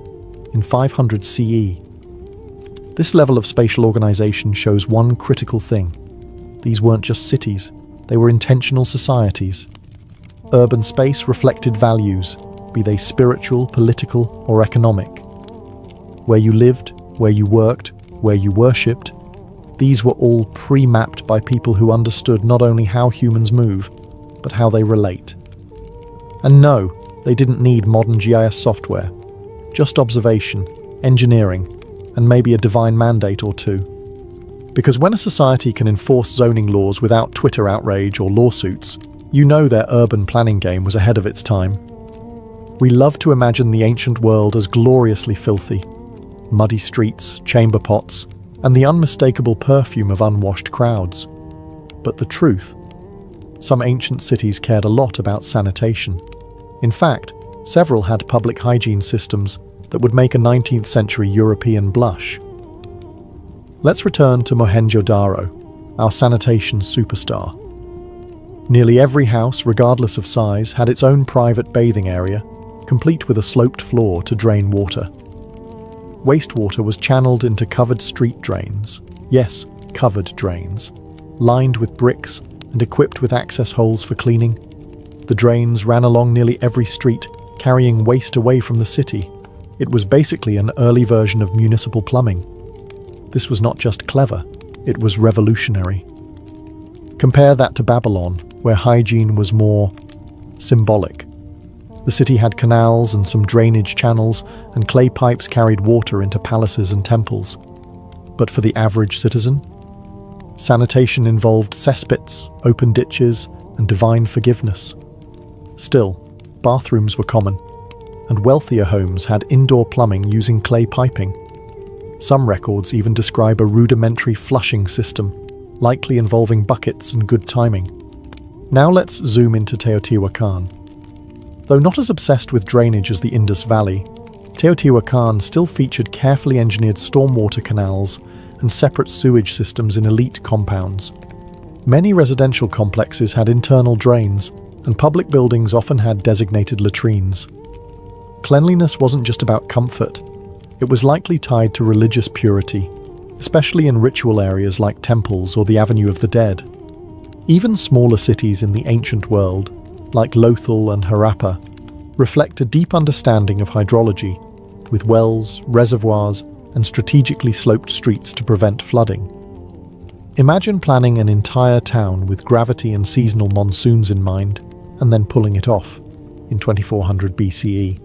in 500 CE. This level of spatial organization shows one critical thing. These weren't just cities, they were intentional societies. Urban space reflected values, be they spiritual, political, or economic. Where you lived, where you worked, where you worshipped, these were all pre-mapped by people who understood not only how humans move, but how they relate. And no, they didn't need modern GIS software, just observation, engineering, and maybe a divine mandate or two. Because when a society can enforce zoning laws without Twitter outrage or lawsuits, you know their urban planning game was ahead of its time. We love to imagine the ancient world as gloriously filthy. Muddy streets, chamber pots, and the unmistakable perfume of unwashed crowds. But the truth? Some ancient cities cared a lot about sanitation. In fact, several had public hygiene systems that would make a 19th century European blush. Let's return to Mohenjo-Daro, our sanitation superstar. Nearly every house, regardless of size, had its own private bathing area, complete with a sloped floor to drain water. Wastewater was channeled into covered street drains. Yes, covered drains. Lined with bricks and equipped with access holes for cleaning. The drains ran along nearly every street, carrying waste away from the city. It was basically an early version of municipal plumbing. This was not just clever, it was revolutionary. Compare that to Babylon, where hygiene was more symbolic. The city had canals and some drainage channels, and clay pipes carried water into palaces and temples. But for the average citizen, sanitation involved cesspits, open ditches, and divine forgiveness. Still, bathrooms were common, and wealthier homes had indoor plumbing using clay piping. Some records even describe a rudimentary flushing system, likely involving buckets and good timing. Now let's zoom into Teotihuacan. Though not as obsessed with drainage as the Indus Valley, Teotihuacan still featured carefully engineered stormwater canals and separate sewage systems in elite compounds. Many residential complexes had internal drains, and public buildings often had designated latrines. Cleanliness wasn't just about comfort, it was likely tied to religious purity, especially in ritual areas like temples or the Avenue of the Dead. Even smaller cities in the ancient world, like Lothal and Harappa, reflect a deep understanding of hydrology, with wells, reservoirs, and strategically sloped streets to prevent flooding. Imagine planning an entire town with gravity and seasonal monsoons in mind, and then pulling it off in 2400 BCE.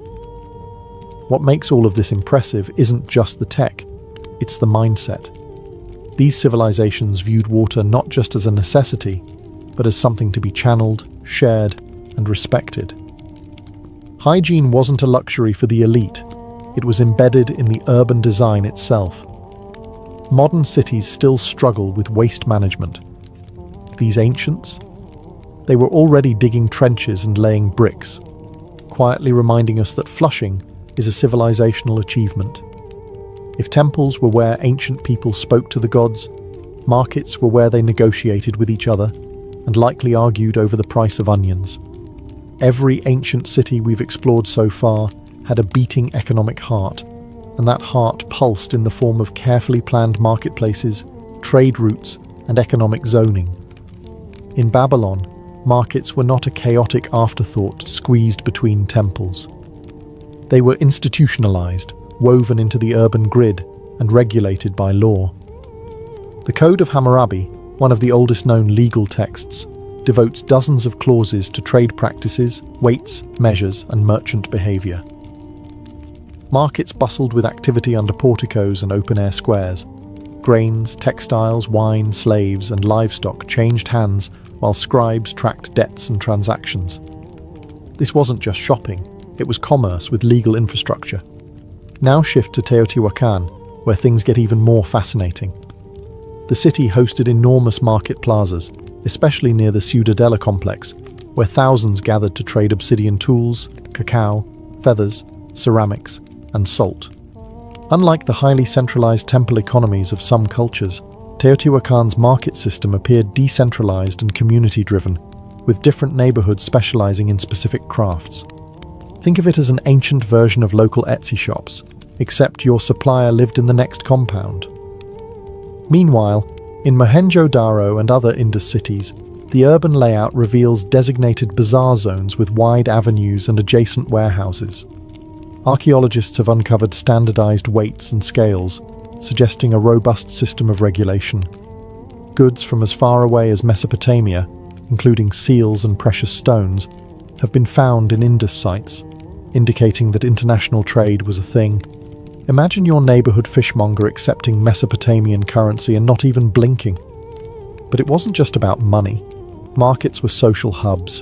What makes all of this impressive isn't just the tech, it's the mindset. These civilizations viewed water not just as a necessity, but as something to be channeled, shared, and respected. Hygiene wasn't a luxury for the elite, it was embedded in the urban design itself. Modern cities still struggle with waste management. These ancients? They were already digging trenches and laying bricks, quietly reminding us that flushing is a civilizational achievement. If temples were where ancient people spoke to the gods, markets were where they negotiated with each other and likely argued over the price of onions. Every ancient city we've explored so far had a beating economic heart, and that heart pulsed in the form of carefully planned marketplaces, trade routes, and economic zoning. In Babylon, markets were not a chaotic afterthought squeezed between temples. They were institutionalized, woven into the urban grid, and regulated by law. The Code of Hammurabi, one of the oldest known legal texts, devotes dozens of clauses to trade practices, weights, measures, and merchant behavior. Markets bustled with activity under porticos and open-air squares. Grains, textiles, wine, slaves, and livestock changed hands while scribes tracked debts and transactions. This wasn't just shopping, it was commerce with legal infrastructure. Now shift to Teotihuacan, where things get even more fascinating. The city hosted enormous market plazas, especially near the Ciudadela complex, where thousands gathered to trade obsidian tools, cacao, feathers, ceramics, and salt. Unlike the highly centralized temple economies of some cultures, Teotihuacan's market system appeared decentralized and community-driven, with different neighborhoods specializing in specific crafts. Think of it as an ancient version of local Etsy shops, except your supplier lived in the next compound. Meanwhile, in Mohenjo-Daro and other Indus cities, the urban layout reveals designated bazaar zones with wide avenues and adjacent warehouses. Archaeologists have uncovered standardized weights and scales, suggesting a robust system of regulation. Goods from as far away as Mesopotamia, including seals and precious stones, have been found in Indus sites, indicating that international trade was a thing. Imagine your neighborhood fishmonger accepting Mesopotamian currency and not even blinking. But it wasn't just about money. Markets were social hubs.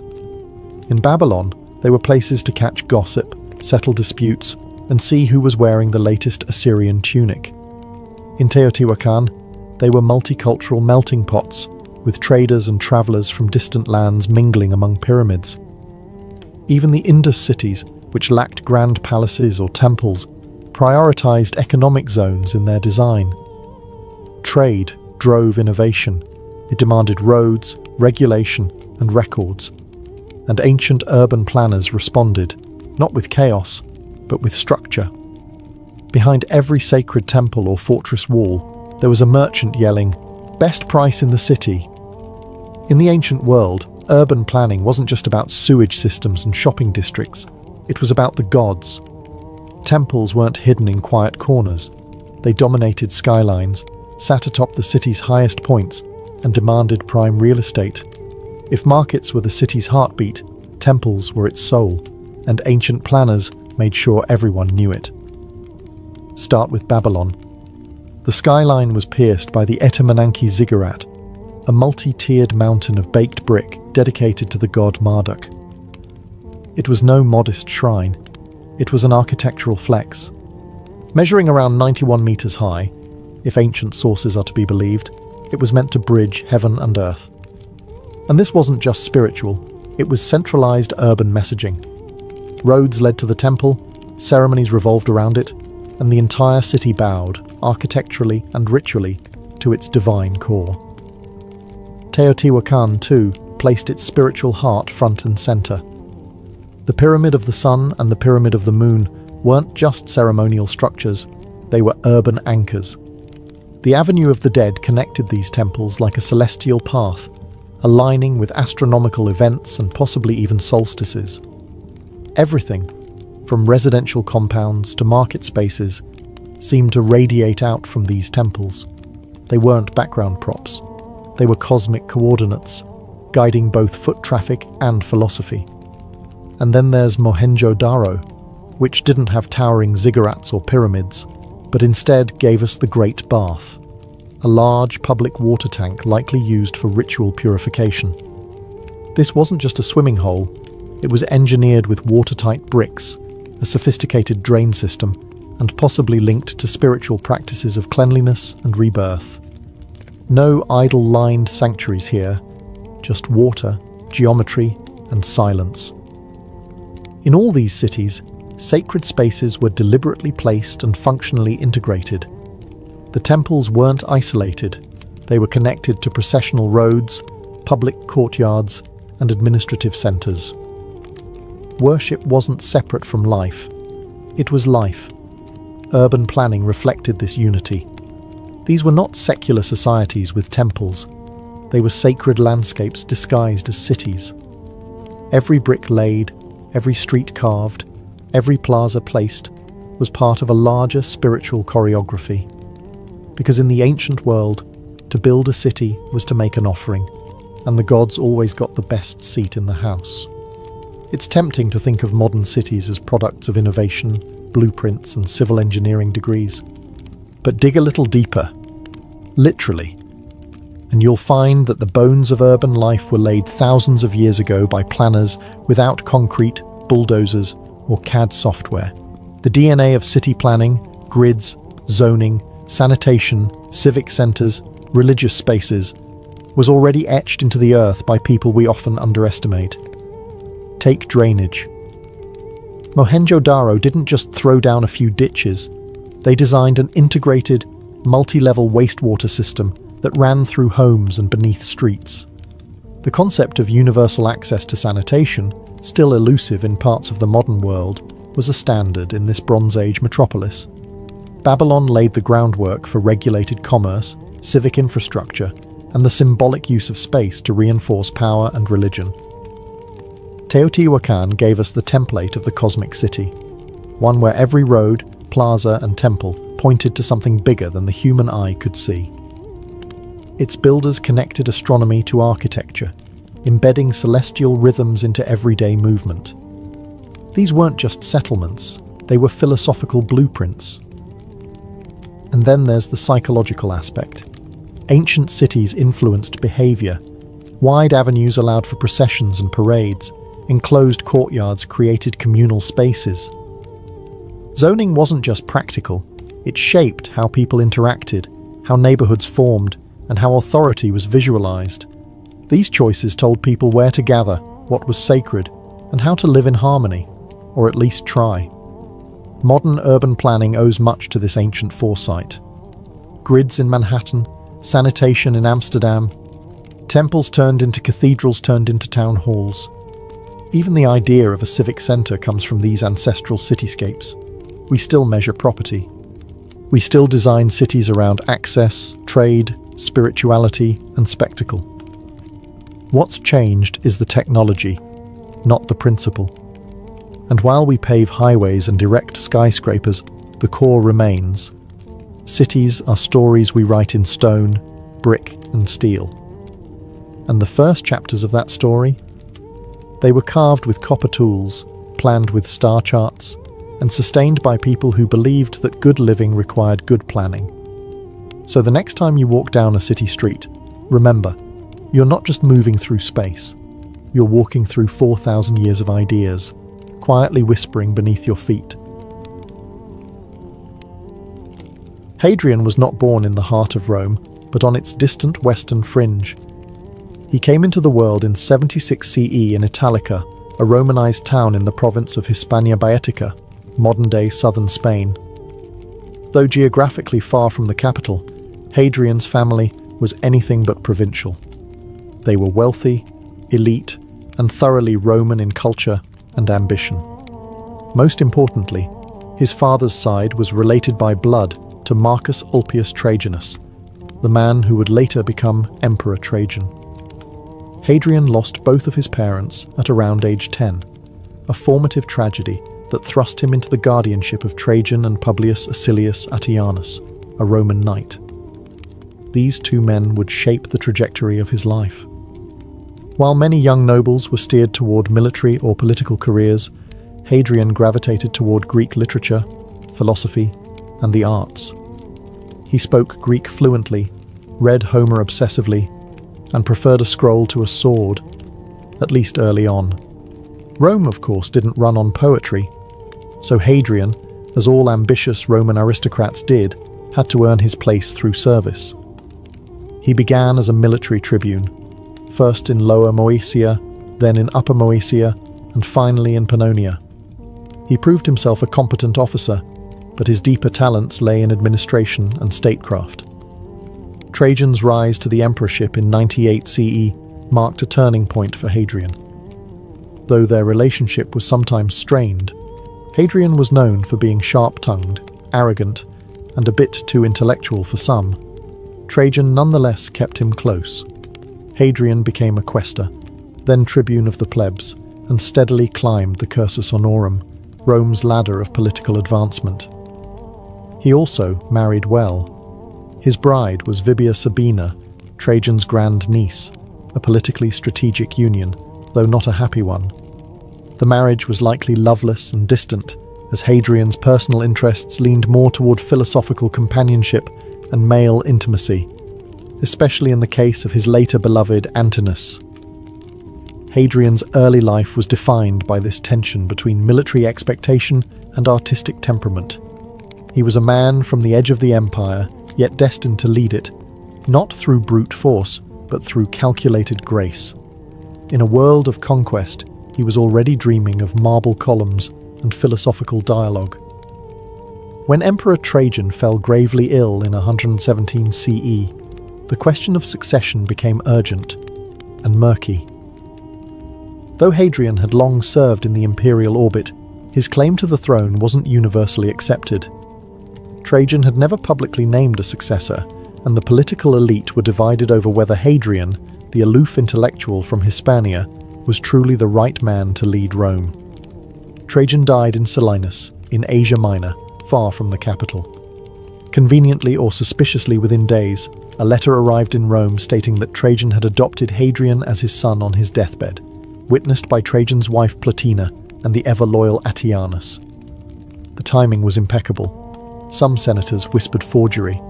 In Babylon, they were places to catch gossip, settle disputes, and see who was wearing the latest Assyrian tunic. In Teotihuacan, they were multicultural melting pots, with traders and travelers from distant lands mingling among pyramids. Even the Indus cities, which lacked grand palaces or temples, prioritized economic zones in their design. Trade drove innovation. It demanded roads, regulation, and records. And ancient urban planners responded, not with chaos, but with structure. Behind every sacred temple or fortress wall, there was a merchant yelling, "Best price in the city." In the ancient world, urban planning wasn't just about sewage systems and shopping districts. It was about the gods. Temples weren't hidden in quiet corners. They dominated skylines, sat atop the city's highest points, and demanded prime real estate. If markets were the city's heartbeat, temples were its soul, and ancient planners made sure everyone knew it. Start with Babylon. The skyline was pierced by the Etemenanki Ziggurat, a multi-tiered mountain of baked brick dedicated to the god Marduk. It was no modest shrine. It was an architectural flex. Measuring around 91 meters high, if ancient sources are to be believed, it was meant to bridge heaven and earth. And this wasn't just spiritual, it was centralized urban messaging. Roads led to the temple, ceremonies revolved around it, and the entire city bowed, architecturally and ritually, to its divine core. Teotihuacan, too, placed its spiritual heart front and center. The Pyramid of the Sun and the Pyramid of the Moon weren't just ceremonial structures, they were urban anchors. The Avenue of the Dead connected these temples like a celestial path, aligning with astronomical events and possibly even solstices. Everything, from residential compounds to market spaces, seemed to radiate out from these temples. They weren't background props. They were cosmic coordinates, guiding both foot traffic and philosophy. And then there's Mohenjo-Daro, which didn't have towering ziggurats or pyramids, but instead gave us the Great Bath, a large public water tank likely used for ritual purification. This wasn't just a swimming hole, it was engineered with watertight bricks, a sophisticated drain system, and possibly linked to spiritual practices of cleanliness and rebirth. No idol-lined sanctuaries here, just water, geometry, and silence. In all these cities, sacred spaces were deliberately placed and functionally integrated. The temples weren't isolated, they were connected to processional roads, public courtyards, and administrative centers. Worship wasn't separate from life, it was life. Urban planning reflected this unity. These were not secular societies with temples, they were sacred landscapes disguised as cities. Every brick laid, every street carved, every plaza placed, was part of a larger spiritual choreography. Because in the ancient world, to build a city was to make an offering, and the gods always got the best seat in the house. It's tempting to think of modern cities as products of innovation, blueprints, and civil engineering degrees. But dig a little deeper, literally, and you'll find that the bones of urban life were laid thousands of years ago by planners without concrete, bulldozers, or CAD software. The DNA of city planning, grids, zoning, sanitation, civic centres, religious spaces, was already etched into the earth by people we often underestimate. Take drainage. Mohenjo-Daro didn't just throw down a few ditches, they designed an integrated, multi-level wastewater system that ran through homes and beneath streets. The concept of universal access to sanitation, still elusive in parts of the modern world, was a standard in this Bronze Age metropolis. Babylon laid the groundwork for regulated commerce, civic infrastructure, and the symbolic use of space to reinforce power and religion. Teotihuacan gave us the template of the cosmic city, one where every road, plaza, and temple pointed to something bigger than the human eye could see. Its builders connected astronomy to architecture, embedding celestial rhythms into everyday movement. These weren't just settlements, they were philosophical blueprints. And then there's the psychological aspect. Ancient cities influenced behaviour. Wide avenues allowed for processions and parades. Enclosed courtyards created communal spaces. Zoning wasn't just practical, it shaped how people interacted, how neighbourhoods formed, and how authority was visualised. These choices told people where to gather, what was sacred, and how to live in harmony, or at least try. Modern urban planning owes much to this ancient foresight. Grids in Manhattan, sanitation in Amsterdam, temples turned into cathedrals turned into town halls. Even the idea of a civic centre comes from these ancestral cityscapes. We still measure property. We still design cities around access, trade, spirituality, and spectacle. What's changed is the technology, not the principle. And while we pave highways and erect skyscrapers, the core remains. Cities are stories we write in stone, brick, and steel. And the first chapters of that story? They were carved with copper tools, planned with star charts, and sustained by people who believed that good living required good planning. So the next time you walk down a city street, remember, you're not just moving through space. You're walking through 4,000 years of ideas, quietly whispering beneath your feet. Hadrian was not born in the heart of Rome, but on its distant western fringe. He came into the world in 76 CE in Italica, a Romanized town in the province of Hispania Baetica, modern-day southern Spain. Though geographically far from the capital, Hadrian's family was anything but provincial. They were wealthy, elite, and thoroughly Roman in culture and ambition. Most importantly, his father's side was related by blood to Marcus Ulpius Trajanus, the man who would later become Emperor Trajan. Hadrian lost both of his parents at around age 10, a formative tragedy that thrust him into the guardianship of Trajan and Publius Acilius Attianus, a Roman knight. These two men would shape the trajectory of his life. While many young nobles were steered toward military or political careers, Hadrian gravitated toward Greek literature, philosophy, and the arts. He spoke Greek fluently, read Homer obsessively, and preferred a scroll to a sword, at least early on. Rome, of course, didn't run on poetry, so Hadrian, as all ambitious Roman aristocrats did, had to earn his place through service. He began as a military tribune, first in Lower Moesia, then in Upper Moesia, and finally in Pannonia. He proved himself a competent officer, but his deeper talents lay in administration and statecraft. Trajan's rise to the emperorship in 98 CE marked a turning point for Hadrian. Though their relationship was sometimes strained, Hadrian was known for being sharp-tongued, arrogant, and a bit too intellectual for some. Trajan nonetheless kept him close. Hadrian became a quaestor, then tribune of the plebs, and steadily climbed the cursus honorum, Rome's ladder of political advancement. He also married well. His bride was Vibia Sabina, Trajan's grand-niece, a politically strategic union, though not a happy one. The marriage was likely loveless and distant, as Hadrian's personal interests leaned more toward philosophical companionship and male intimacy, especially in the case of his later beloved Antinous. Hadrian's early life was defined by this tension between military expectation and artistic temperament. He was a man from the edge of the empire, yet destined to lead it, not through brute force, but through calculated grace. In a world of conquest, he was already dreaming of marble columns and philosophical dialogue. When Emperor Trajan fell gravely ill in 117 CE, the question of succession became urgent and murky. Though Hadrian had long served in the imperial orbit, his claim to the throne wasn't universally accepted. Trajan had never publicly named a successor, and the political elite were divided over whether Hadrian, the aloof intellectual from Hispania, was truly the right man to lead Rome. Trajan died in Selinus, in Asia Minor, far from the capital. Conveniently or suspiciously within days, a letter arrived in Rome stating that Trajan had adopted Hadrian as his son on his deathbed, witnessed by Trajan's wife Plotina and the ever-loyal Attianus. The timing was impeccable. Some senators whispered forgery.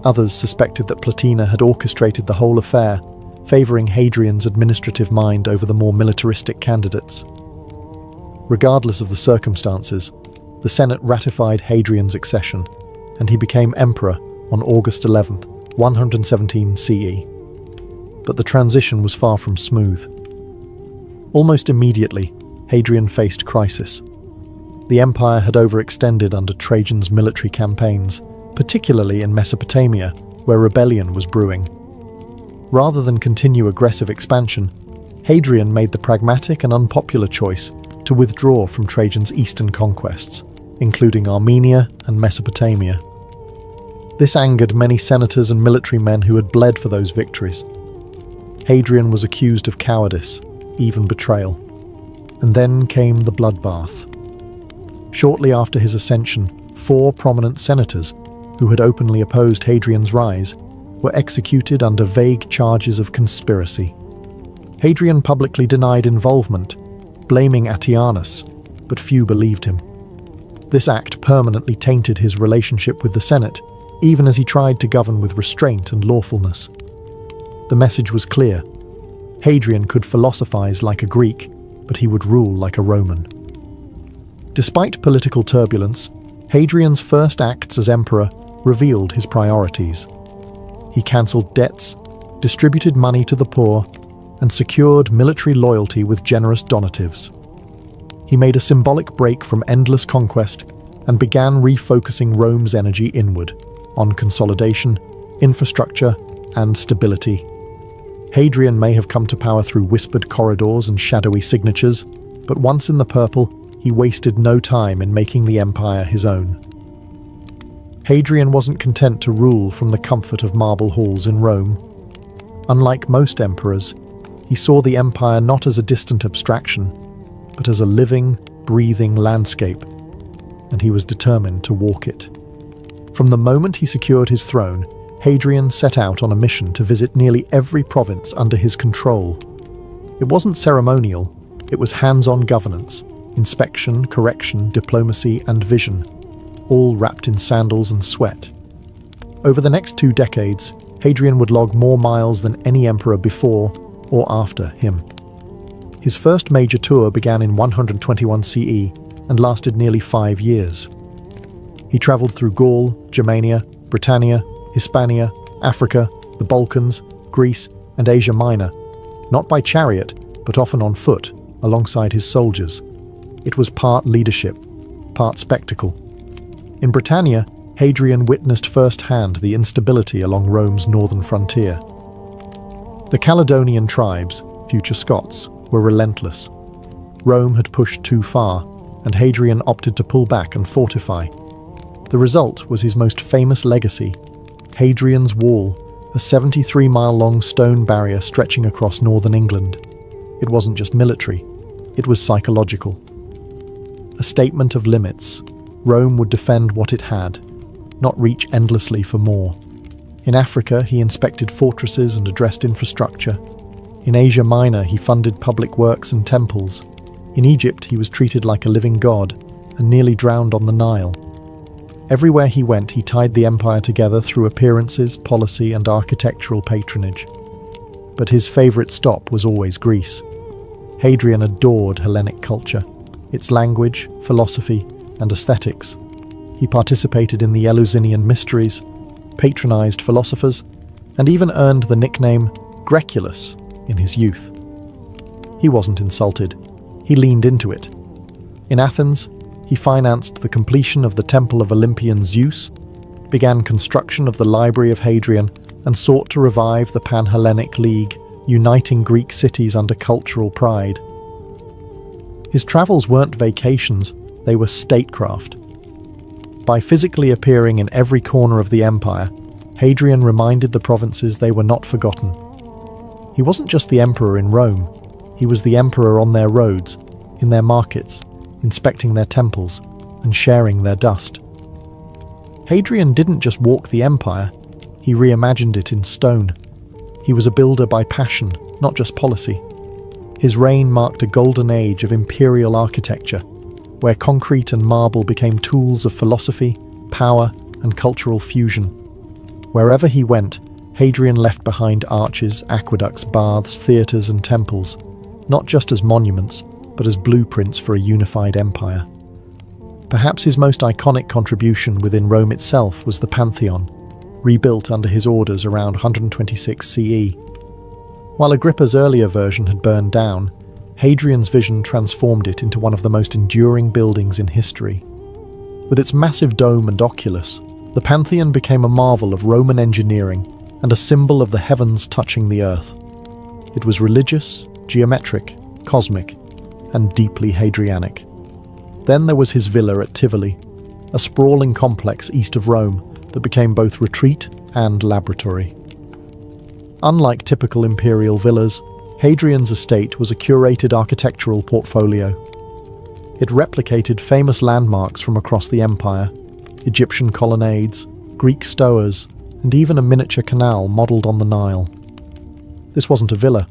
Others suspected that Plotina had orchestrated the whole affair, favouring Hadrian's administrative mind over the more militaristic candidates. Regardless of the circumstances, the Senate ratified Hadrian's accession, and he became emperor on August 11, 117 CE. But the transition was far from smooth. Almost immediately, Hadrian faced crisis. The empire had overextended under Trajan's military campaigns, particularly in Mesopotamia, where rebellion was brewing. Rather than continue aggressive expansion, Hadrian made the pragmatic and unpopular choice to withdraw from Trajan's eastern conquests, including Armenia and Mesopotamia. This angered many senators and military men who had bled for those victories. Hadrian was accused of cowardice, even betrayal. And then came the bloodbath. Shortly after his ascension, 4 prominent senators, who had openly opposed Hadrian's rise, were executed under vague charges of conspiracy. Hadrian publicly denied involvement, blaming Attianus, but few believed him. This act permanently tainted his relationship with the Senate, even as he tried to govern with restraint and lawfulness. The message was clear. Hadrian could philosophize like a Greek, but he would rule like a Roman. Despite political turbulence, Hadrian's first acts as emperor revealed his priorities. He cancelled debts, distributed money to the poor, and secured military loyalty with generous donatives. He made a symbolic break from endless conquest and began refocusing Rome's energy inward, on consolidation, infrastructure, and stability. Hadrian may have come to power through whispered corridors and shadowy signatures, but once in the purple, he wasted no time in making the empire his own. Hadrian wasn't content to rule from the comfort of marble halls in Rome. Unlike most emperors, he saw the empire not as a distant abstraction, but as a living, breathing landscape, and he was determined to walk it. From the moment he secured his throne, Hadrian set out on a mission to visit nearly every province under his control. It wasn't ceremonial, it was hands-on governance, inspection, correction, diplomacy, and vision, all wrapped in sandals and sweat. Over the next 2 decades, Hadrian would log more miles than any emperor before or after him. His first major tour began in 121 CE and lasted nearly 5 years. He travelled through Gaul, Germania, Britannia, Hispania, Africa, the Balkans, Greece, and Asia Minor, not by chariot, but often on foot, alongside his soldiers. It was part leadership, part spectacle. In Britannia, Hadrian witnessed firsthand the instability along Rome's northern frontier. The Caledonian tribes, future Scots, were relentless. Rome had pushed too far, and Hadrian opted to pull back and fortify. The result was his most famous legacy, Hadrian's Wall, a 73-mile-long stone barrier stretching across northern England. It wasn't just military, it was psychological. A statement of limits. Rome would defend what it had, not reach endlessly for more. In Africa, he inspected fortresses and addressed infrastructure. In Asia Minor, he funded public works and temples. In Egypt, he was treated like a living god and nearly drowned on the Nile. Everywhere he went, he tied the empire together through appearances, policy, and architectural patronage. But his favourite stop was always Greece. Hadrian adored Hellenic culture, its language, philosophy, and aesthetics. He participated in the Eleusinian mysteries, patronised philosophers, and even earned the nickname Graeculus in his youth. He wasn't insulted. He leaned into it. In Athens, he financed the completion of the Temple of Olympian Zeus, began construction of the Library of Hadrian, and sought to revive the Pan-Hellenic League, uniting Greek cities under cultural pride. His travels weren't vacations, they were statecraft. By physically appearing in every corner of the empire, Hadrian reminded the provinces they were not forgotten. He wasn't just the emperor in Rome, he was the emperor on their roads, in their markets, inspecting their temples, and sharing their dust. Hadrian didn't just walk the empire, he reimagined it in stone. He was a builder by passion, not just policy. His reign marked a golden age of imperial architecture, where concrete and marble became tools of philosophy, power, and cultural fusion. Wherever he went, Hadrian left behind arches, aqueducts, baths, theatres, and temples, not just as monuments, but as blueprints for a unified empire. Perhaps his most iconic contribution within Rome itself was the Pantheon, rebuilt under his orders around 126 CE. While Agrippa's earlier version had burned down, Hadrian's vision transformed it into one of the most enduring buildings in history. With its massive dome and oculus, the Pantheon became a marvel of Roman engineering and a symbol of the heavens touching the earth. It was religious, geometric, cosmic, and deeply Hadrianic. Then there was his villa at Tivoli, a sprawling complex east of Rome that became both retreat and laboratory. Unlike typical imperial villas, Hadrian's estate was a curated architectural portfolio. It replicated famous landmarks from across the empire, Egyptian colonnades, Greek stoas, and even a miniature canal modelled on the Nile. This wasn't a villa,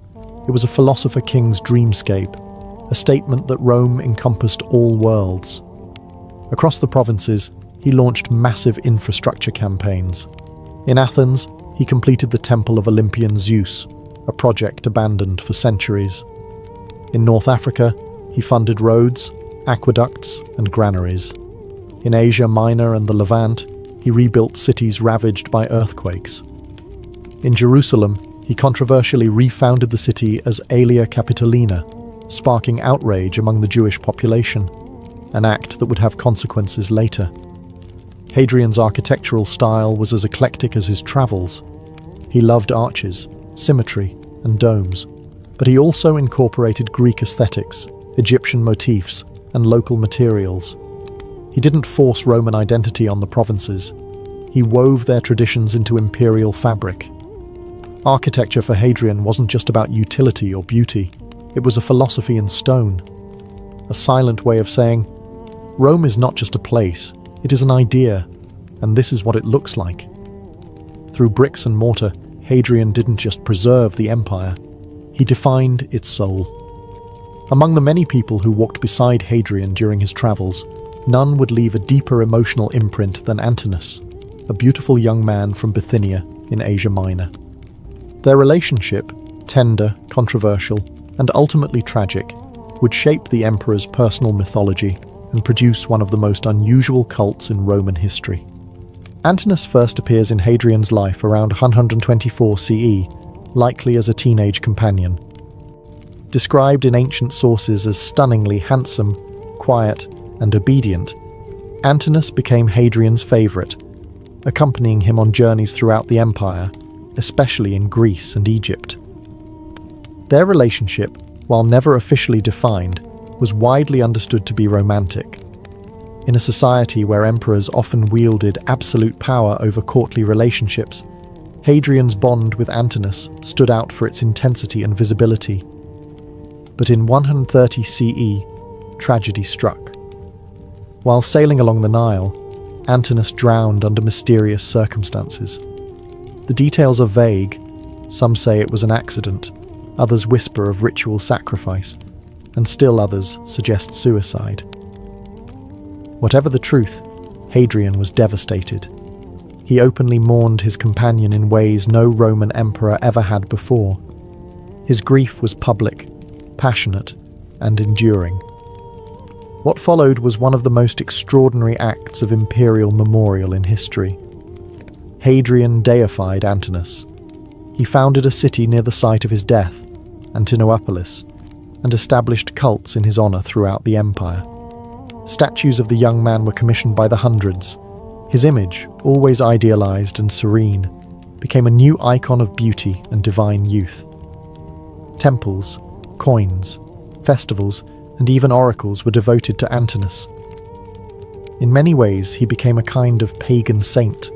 it was a philosopher king's dreamscape, a statement that Rome encompassed all worlds. Across the provinces, he launched massive infrastructure campaigns. In Athens, he completed the Temple of Olympian Zeus, a project abandoned for centuries. In North Africa, he funded roads, aqueducts, and granaries. In Asia Minor and the Levant, he rebuilt cities ravaged by earthquakes. In Jerusalem, he controversially refounded the city as Aelia Capitolina, sparking outrage among the Jewish population, an act that would have consequences later. Hadrian's architectural style was as eclectic as his travels. He loved arches, symmetry, and domes, but he also incorporated Greek aesthetics, Egyptian motifs, and local materials. He didn't force Roman identity on the provinces. He wove their traditions into imperial fabric. Architecture for Hadrian wasn't just about utility or beauty. It was a philosophy in stone. A silent way of saying, Rome is not just a place, it is an idea, and this is what it looks like. Through bricks and mortar, Hadrian didn't just preserve the empire, he defined its soul. Among the many people who walked beside Hadrian during his travels, none would leave a deeper emotional imprint than Antinous, a beautiful young man from Bithynia in Asia Minor. Their relationship, tender, controversial, and ultimately tragic, would shape the emperor's personal mythology and produce one of the most unusual cults in Roman history. Antinous first appears in Hadrian's life around 124 CE, likely as a teenage companion. Described in ancient sources as stunningly handsome, quiet, and obedient, Antinous became Hadrian's favourite, accompanying him on journeys throughout the empire, especially in Greece and Egypt. Their relationship, while never officially defined, was widely understood to be romantic. In a society where emperors often wielded absolute power over courtly relationships, Hadrian's bond with Antinous stood out for its intensity and visibility. But in 130 CE, tragedy struck. While sailing along the Nile, Antinous drowned under mysterious circumstances. The details are vague. Some say it was an accident, others whisper of ritual sacrifice, and still others suggest suicide. Whatever the truth, Hadrian was devastated. He openly mourned his companion in ways no Roman emperor ever had before. His grief was public, passionate, and enduring. What followed was one of the most extraordinary acts of imperial memorial in history. Hadrian deified Antinous. He founded a city near the site of his death, Antinopolis, and established cults in his honour throughout the empire. Statues of the young man were commissioned by the hundreds. His image, always idealised and serene, became a new icon of beauty and divine youth. Temples, coins, festivals, and even oracles were devoted to Antinous. In many ways, he became a kind of pagan saint,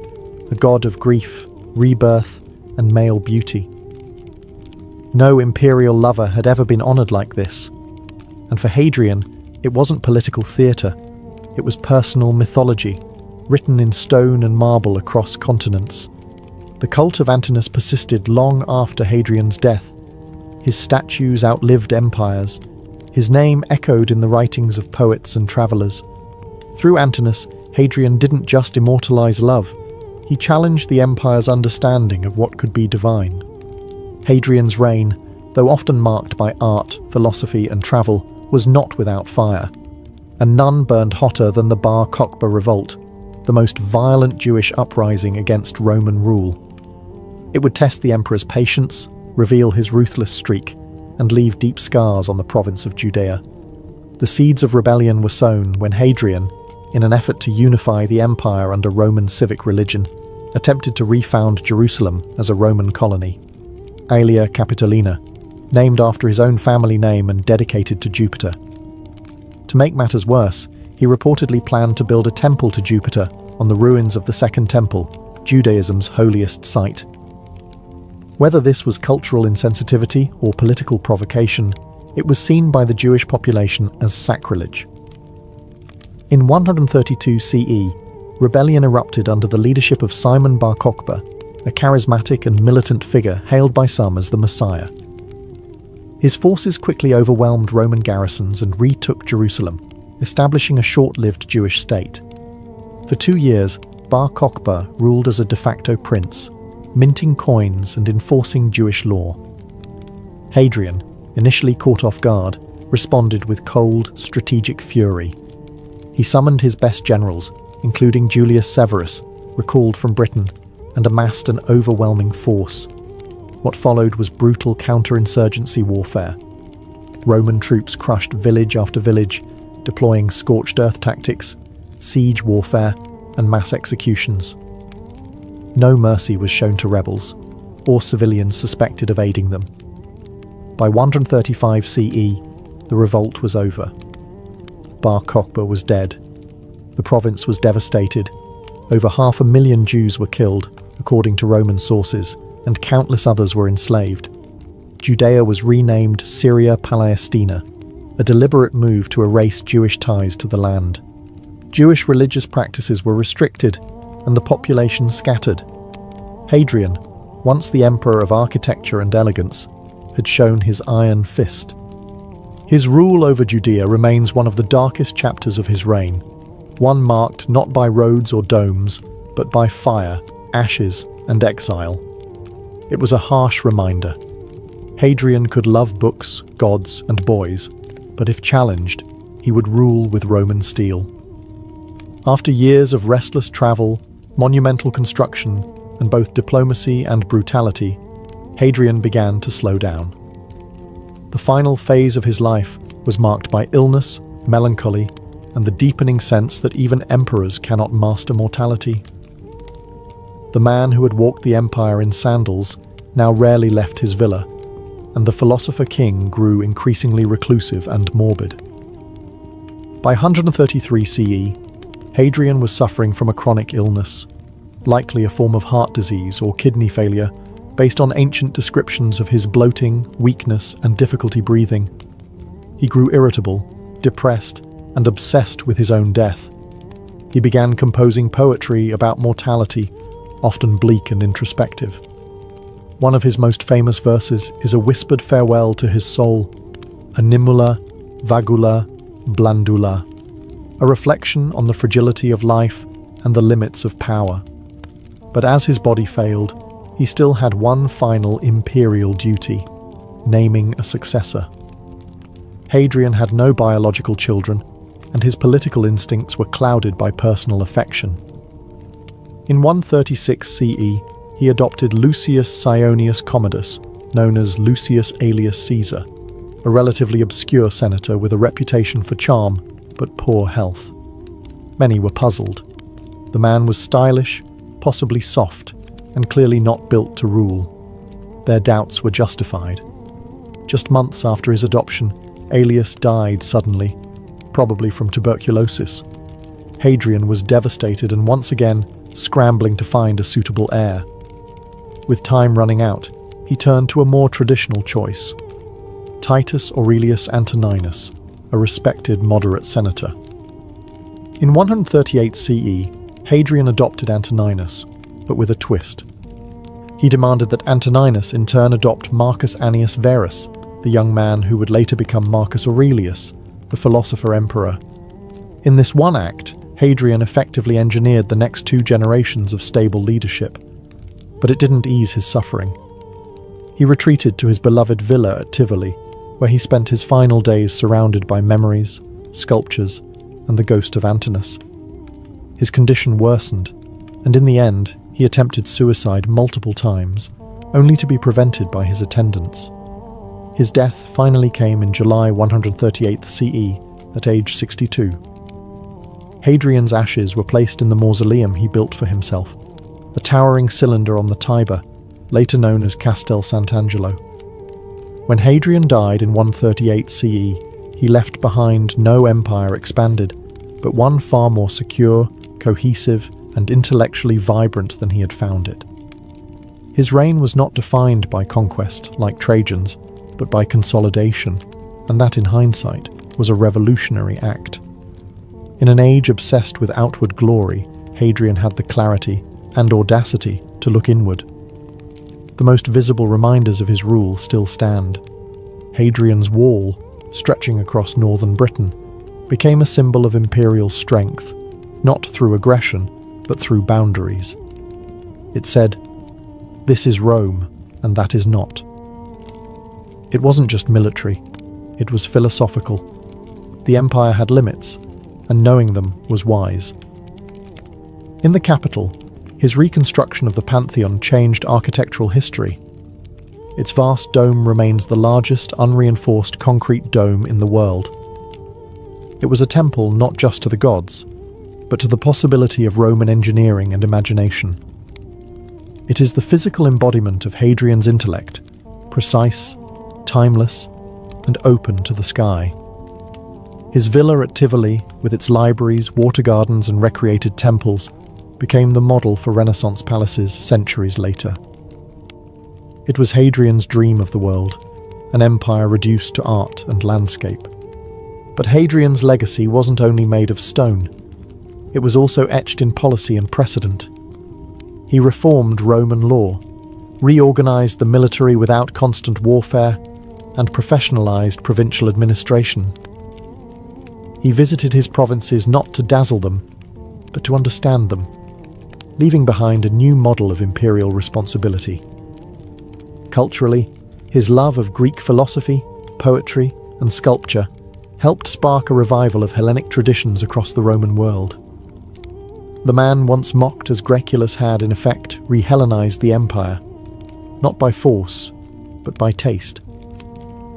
a god of grief, rebirth, and male beauty. No imperial lover had ever been honoured like this, and for Hadrian, it wasn't political theatre, it was personal mythology, written in stone and marble across continents. The cult of Antinous persisted long after Hadrian's death. His statues outlived empires. His name echoed in the writings of poets and travellers. Through Antinous, Hadrian didn't just immortalise love, he challenged the empire's understanding of what could be divine. Hadrian's reign, though often marked by art, philosophy and travel, was not without fire, and none burned hotter than the Bar Kokhba revolt, the most violent Jewish uprising against Roman rule. It would test the emperor's patience, reveal his ruthless streak, and leave deep scars on the province of Judea. The seeds of rebellion were sown when Hadrian, in an effort to unify the empire under Roman civic religion, attempted to refound Jerusalem as a Roman colony. Aelia Capitolina, named after his own family name and dedicated to Jupiter. To make matters worse, he reportedly planned to build a temple to Jupiter on the ruins of the Second Temple, Judaism's holiest site. Whether this was cultural insensitivity or political provocation, it was seen by the Jewish population as sacrilege. In 132 CE, rebellion erupted under the leadership of Simon Bar Kokhba, a charismatic and militant figure hailed by some as the Messiah. His forces quickly overwhelmed Roman garrisons and retook Jerusalem, establishing a short-lived Jewish state. For 2 years, Bar Kokhba ruled as a de facto prince, minting coins and enforcing Jewish law. Hadrian, initially caught off guard, responded with cold, strategic fury. He summoned his best generals, including Julius Severus, recalled from Britain, and amassed an overwhelming force. What followed was brutal counterinsurgency warfare. Roman troops crushed village after village, deploying scorched earth tactics, siege warfare, and mass executions. No mercy was shown to rebels, or civilians suspected of aiding them. By 135 CE, the revolt was over. Bar Kokhba was dead. The province was devastated. Over 500,000 Jews were killed, according to Roman sources, and countless others were enslaved. Judea was renamed Syria Palestina, a deliberate move to erase Jewish ties to the land. Jewish religious practices were restricted, and the population scattered. Hadrian, once the emperor of architecture and elegance, had shown his iron fist. His rule over Judea remains one of the darkest chapters of his reign, one marked not by roads or domes, but by fire, ashes, and exile. It was a harsh reminder. Hadrian could love books, gods, and boys, but if challenged, he would rule with Roman steel. After years of restless travel, monumental construction, and both diplomacy and brutality, Hadrian began to slow down. The final phase of his life was marked by illness, melancholy, and the deepening sense that even emperors cannot master mortality. The man who had walked the empire in sandals now rarely left his villa, and the philosopher king grew increasingly reclusive and morbid. By 133 CE, Hadrian was suffering from a chronic illness, likely a form of heart disease or kidney failure, based on ancient descriptions of his bloating, weakness, and difficulty breathing. He grew irritable, depressed, and obsessed with his own death. He began composing poetry about mortality, often bleak and introspective. One of his most famous verses is a whispered farewell to his soul, animula, vagula, blandula, a reflection on the fragility of life and the limits of power. But as his body failed, he still had one final imperial duty, naming a successor. Hadrian had no biological children, and his political instincts were clouded by personal affection. In 136 CE, he adopted Lucius Sionius Commodus, known as Lucius Aelius Caesar, a relatively obscure senator with a reputation for charm but poor health. Many were puzzled. The man was stylish, possibly soft, and clearly not built to rule. Their doubts were justified. Just months after his adoption, Aelius died suddenly, probably from tuberculosis. Hadrian was devastated and once again scrambling to find a suitable heir. With time running out, he turned to a more traditional choice: Titus Aurelius Antoninus, a respected moderate senator. In 138 CE, Hadrian adopted Antoninus, but with a twist. He demanded that Antoninus in turn adopt Marcus Annius Verus, the young man who would later become Marcus Aurelius, the philosopher-emperor. In this one act, Hadrian effectively engineered the next 2 generations of stable leadership. But it didn't ease his suffering. He retreated to his beloved villa at Tivoli, where he spent his final days surrounded by memories, sculptures, and the ghost of Antinous. His condition worsened, and in the end, he attempted suicide multiple times, only to be prevented by his attendants. His death finally came in July 138 CE at age 62. Hadrian's ashes were placed in the mausoleum he built for himself, a towering cylinder on the Tiber, later known as Castel Sant'Angelo. When Hadrian died in 138 CE, he left behind no empire expanded, but one far more secure, cohesive, and intellectually vibrant than he had found it. His reign was not defined by conquest, like Trajan's, but by consolidation, and that, in hindsight, was a revolutionary act. In an age obsessed with outward glory, Hadrian had the clarity and audacity to look inward. The most visible reminders of his rule still stand. Hadrian's Wall, stretching across northern Britain, became a symbol of imperial strength, not through aggression, but through boundaries. It said, "This is Rome, and that is not." It wasn't just military, it was philosophical. The empire had limits, and knowing them was wise. In the capital, his reconstruction of the Pantheon changed architectural history. Its vast dome remains the largest unreinforced concrete dome in the world. It was a temple not just to the gods, but to the possibility of Roman engineering and imagination. It is the physical embodiment of Hadrian's intellect, precise, timeless, and open to the sky. His villa at Tivoli, with its libraries, water gardens, and recreated temples, became the model for Renaissance palaces centuries later. It was Hadrian's dream of the world, an empire reduced to art and landscape. But Hadrian's legacy wasn't only made of stone. It was also etched in policy and precedent. He reformed Roman law, reorganized the military without constant warfare, and professionalized provincial administration. He visited his provinces not to dazzle them, but to understand them, leaving behind a new model of imperial responsibility. Culturally, his love of Greek philosophy, poetry, and sculpture helped spark a revival of Hellenic traditions across the Roman world. The man once mocked as Graeculus had, in effect, re-Hellenized the empire, not by force, but by taste.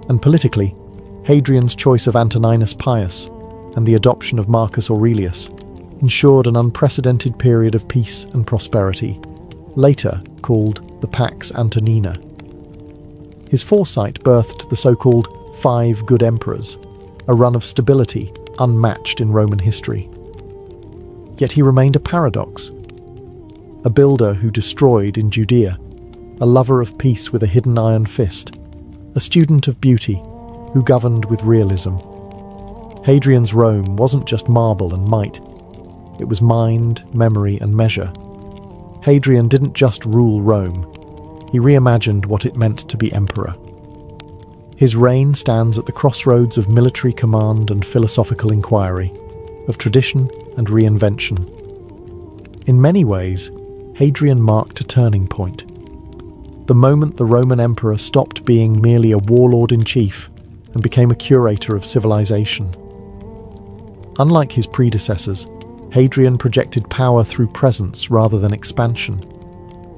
And politically, Hadrian's choice of Antoninus Pius and the adoption of Marcus Aurelius ensured an unprecedented period of peace and prosperity, later called the Pax Antonina. His foresight birthed the so-called Five Good Emperors, a run of stability unmatched in Roman history. Yet he remained a paradox. A builder who destroyed in Judea, a lover of peace with a hidden iron fist, a student of beauty who governed with realism. Hadrian's Rome wasn't just marble and might. It was mind, memory, and measure. Hadrian didn't just rule Rome. He reimagined what it meant to be emperor. His reign stands at the crossroads of military command and philosophical inquiry, of tradition and reinvention. In many ways, Hadrian marked a turning point. The moment the Roman emperor stopped being merely a warlord-in-chief and became a curator of civilization. Unlike his predecessors, Hadrian projected power through presence rather than expansion.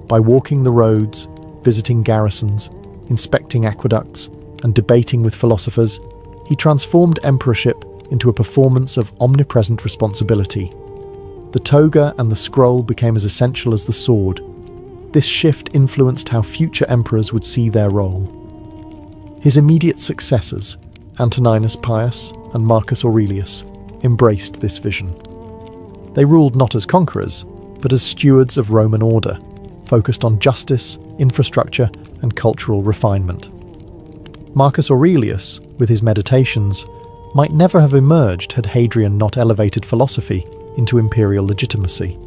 By walking the roads, visiting garrisons, inspecting aqueducts, and debating with philosophers, he transformed emperorship into a performance of omnipresent responsibility. The toga and the scroll became as essential as the sword. This shift influenced how future emperors would see their role. His immediate successors, Antoninus Pius and Marcus Aurelius, embraced this vision. They ruled not as conquerors, but as stewards of Roman order, focused on justice, infrastructure, and cultural refinement. Marcus Aurelius, with his Meditations, might never have emerged had Hadrian not elevated philosophy into imperial legitimacy.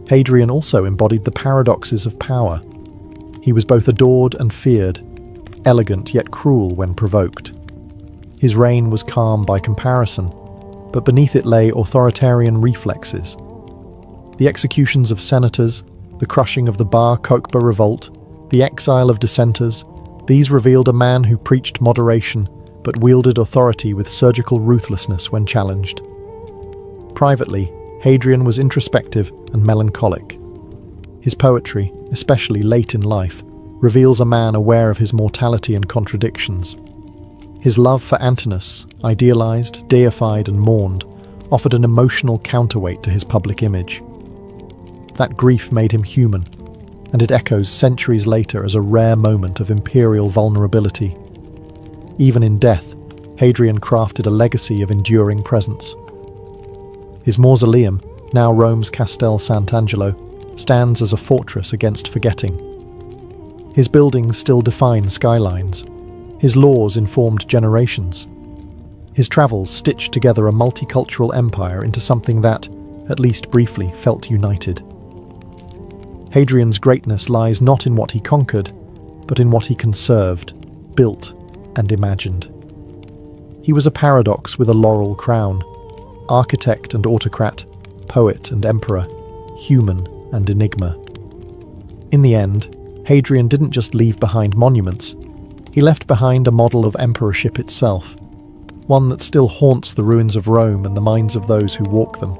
Hadrian also embodied the paradoxes of power. He was both adored and feared, elegant yet cruel when provoked. His reign was calm by comparison, but beneath it lay authoritarian reflexes. The executions of senators, the crushing of the Bar Kokhba revolt, the exile of dissenters, these revealed a man who preached moderation but wielded authority with surgical ruthlessness when challenged. Privately, Hadrian was introspective and melancholic. His poetry, especially late in life, reveals a man aware of his mortality and contradictions. His love for Antinous, idealized, deified, and mourned, offered an emotional counterweight to his public image. That grief made him human, and it echoes centuries later as a rare moment of imperial vulnerability. Even in death, Hadrian crafted a legacy of enduring presence. His mausoleum, now Rome's Castel Sant'Angelo, stands as a fortress against forgetting. His buildings still define skylines. His laws informed generations. His travels stitched together a multicultural empire into something that, at least briefly, felt united. Hadrian's greatness lies not in what he conquered, but in what he conserved, built, and imagined. He was a paradox with a laurel crown, architect and autocrat, poet and emperor, human and enigma. In the end, Hadrian didn't just leave behind monuments, he left behind a model of emperorship itself, one that still haunts the ruins of Rome and the minds of those who walk them.